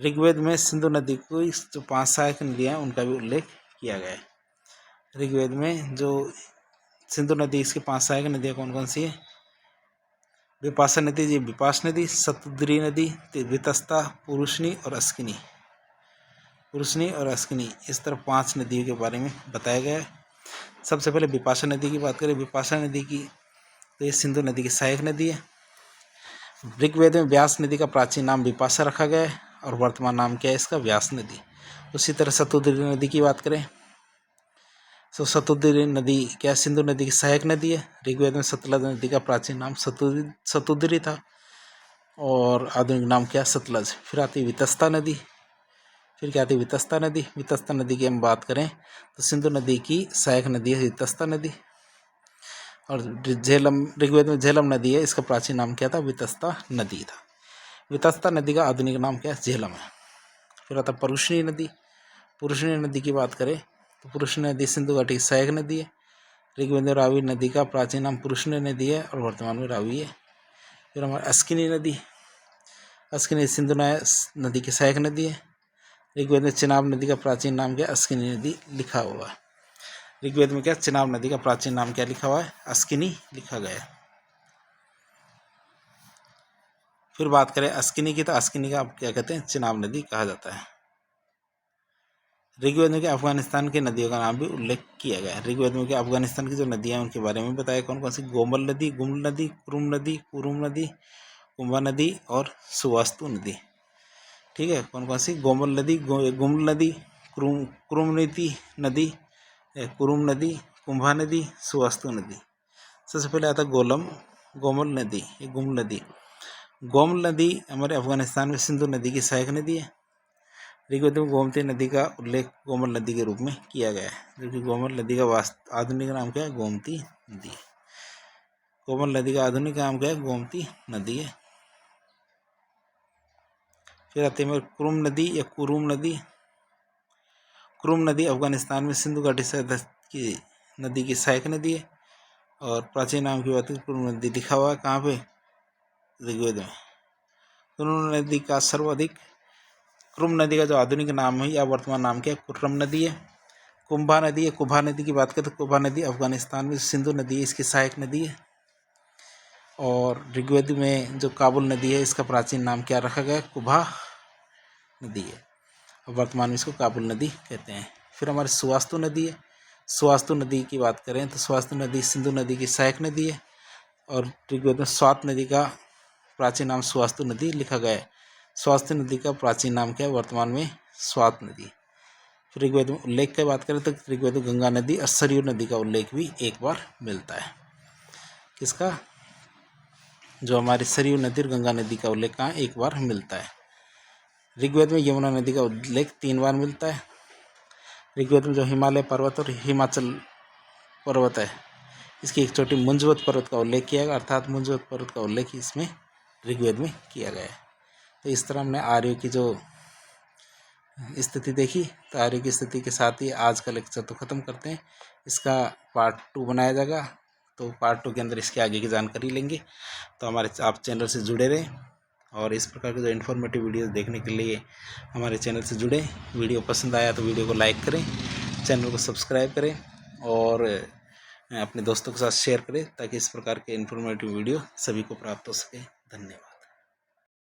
ऋग्वेद में सिंधु नदी को जो 5 सहायक नदियाँ हैं उनका भी उल्लेख किया गया है। ऋग्वेद में जो सिंधु नदी, इसकी 5 सहायक नदियाँ कौन कौन सी है, विपाशा नदी, जी विपाश नदी, सतुद्री नदी, वितस्ता, पुरुषनी और अस्किनी। पुरुषनी और अस्किनी, इस तरह 5 नदियों के बारे में बताया गया है। सबसे पहले विपाशा नदी की बात करें। विपाशा नदी की तो ये सिंधु नदी की सहायक नदी है। ऋग्वेद में व्यास नदी का प्राचीन नाम विपाशा रखा गया है और वर्तमान नाम क्या है इसका, व्यास नदी। उसी तरह सतुद्री नदी की बात करें तो सतुद्री नदी क्या सिंधु नदी की सहायक नदी है। ऋग्वेद में सतलज नदी का प्राचीन नाम सतुद्री था और आधुनिक नाम क्या, सतलज। फिर आती है वितस्ता नदी। फिर क्या आती है, वितस्ता नदी। वितस्ता नदी की हम बात करें तो सिंधु नदी की सहायक नदी है वितस्ता नदी। और झेलम, ऋग्वेद में झेलम नदी है, इसका प्राचीन नाम क्या था, वितस्ता नदी था। वितस्ता नदी का आधुनिक नाम क्या है, झेलम है। फिर आता पुरुषनी नदी। पुरुषनी नदी की बात करें तो पुरुषनी नदी सिंधु घाटी की सहायक नदी है। ऋग्वेद में रावी नदी का प्राचीन नाम पुरुषनी नदी है और वर्तमान में रावी है। फिर हमारे अस्किनी नदी। अस्किनी सिंधु नदी की सहायक नदी है। ऋग्वेद में चिनाब नदी का प्राचीन नाम क्या, अस्किनी नदी लिखा हुआ है। ऋग्वेद में क्या, चिनाब नदी का प्राचीन नाम क्या लिखा हुआ है, अस्किनी लिखा गया है। फिर बात करें अस्किनी की तो अस्किनी का आप क्या कहते हैं, चिनाब नदी कहा जाता है। ऋग्वेद में क्या अफगानिस्तान की नदियों का नाम भी उल्लेख किया गया है। ऋग्वेद में क्या अफगानिस्तान की जो नदियां हैं उनके बारे में बताया कौन कौन सी, गोमल नदी, गुमल नदी, कुरुम नदी, कुरुम नदी, कुंभा नदी और सुवास्तु नदी। ठीक है, कौन कौन सी, गोमल नदी, गुमल नदी, कुरुम नदी, कुरुम नदी, कुंभा नदी, सुवास्तु नदी। सबसे पहले आता गोमल नदी। ये गुमल नदी, गोमल नदी हमारे अफगानिस्तान में सिंधु नदी की सहायक नदी है। ऋग्वेद में गोमती नदी का उल्लेख गोमल नदी के रूप में किया गया है, जो कि गोमल नदी का आधुनिक नाम क्या है, गोमती नदी है। गोमल नदी का आधुनिक नाम क्या है, गोमती नदी है। फिर आते हैं कुरुम नदी या कुरुम नदी। कुरुम नदी अफगानिस्तान में सिंधु घाटी से की नदी की सहायक नदी है और प्राचीन नाम की बात है कुरुम नदी लिखा हुआ है कहाँ पे, ऋग्वेद में। कुरुम नदी का सर्वाधिक, कुरुम नदी का जो आधुनिक नाम है या वर्तमान नाम क्या है, कुर्रम नदी है। कुंभा नदी है। कुंभा नदी की बात करें तो कुंभा नदी अफगानिस्तान में सिंधु नदी है, इसकी सहायक नदी है। और ऋग्वेद में जो काबुल नदी है इसका प्राचीन नाम क्या रखा गया है, कुंभा नदी है और वर्तमान में इसको काबुल नदी कहते हैं। फिर हमारी सुवास्तु नदी है। सुवास्तु नदी की बात करें तो सुवास्तु नदी सिंधु नदी की सहायक नदी है और ऋग्वेद में स्वात नदी का प्राचीन नाम स्वास्तु नदी लिखा गया है। स्वास्थ्य नदी का प्राचीन नाम क्या है? वर्तमान में स्वात नदी। फिर ऋग्वेद में उल्लेख की बात करें तो ऋग्वेद में गंगा नदी और सरयू नदी का उल्लेख भी एक बार मिलता है। किसका? जो हमारी सरयू नदी और गंगा नदी का उल्लेख कहाँ एक बार मिलता है। ऋग्वेद में यमुना नदी का उल्लेख 3 बार मिलता है। ऋग्वेद में जो हिमालय पर्वत और हिमाचल पर्वत है, इसकी एक चोटी मुंजवत पर्वत का उल्लेख किया गया, अर्थात मुंजवत पर्वत का उल्लेख इसमें ऋग्वेद में किया गया है। तो इस तरह हमने आर्यों की जो स्थिति देखी। तो आर्यों की स्थिति के साथ ही आज का लेक्चर तो ख़त्म करते हैं। इसका पार्ट 2 बनाया जाएगा, तो पार्ट 2 के अंदर इसके आगे की जानकारी लेंगे। तो हमारे आप चैनल से जुड़े रहें और इस प्रकार के जो इन्फॉर्मेटिव वीडियोस देखने के लिए हमारे चैनल से जुड़े। वीडियो पसंद आया तो वीडियो को लाइक करें, चैनल को सब्सक्राइब करें और अपने दोस्तों के साथ शेयर करें ताकि इस प्रकार के इन्फॉर्मेटिव वीडियो सभी को प्राप्त हो सके। धन्यवाद।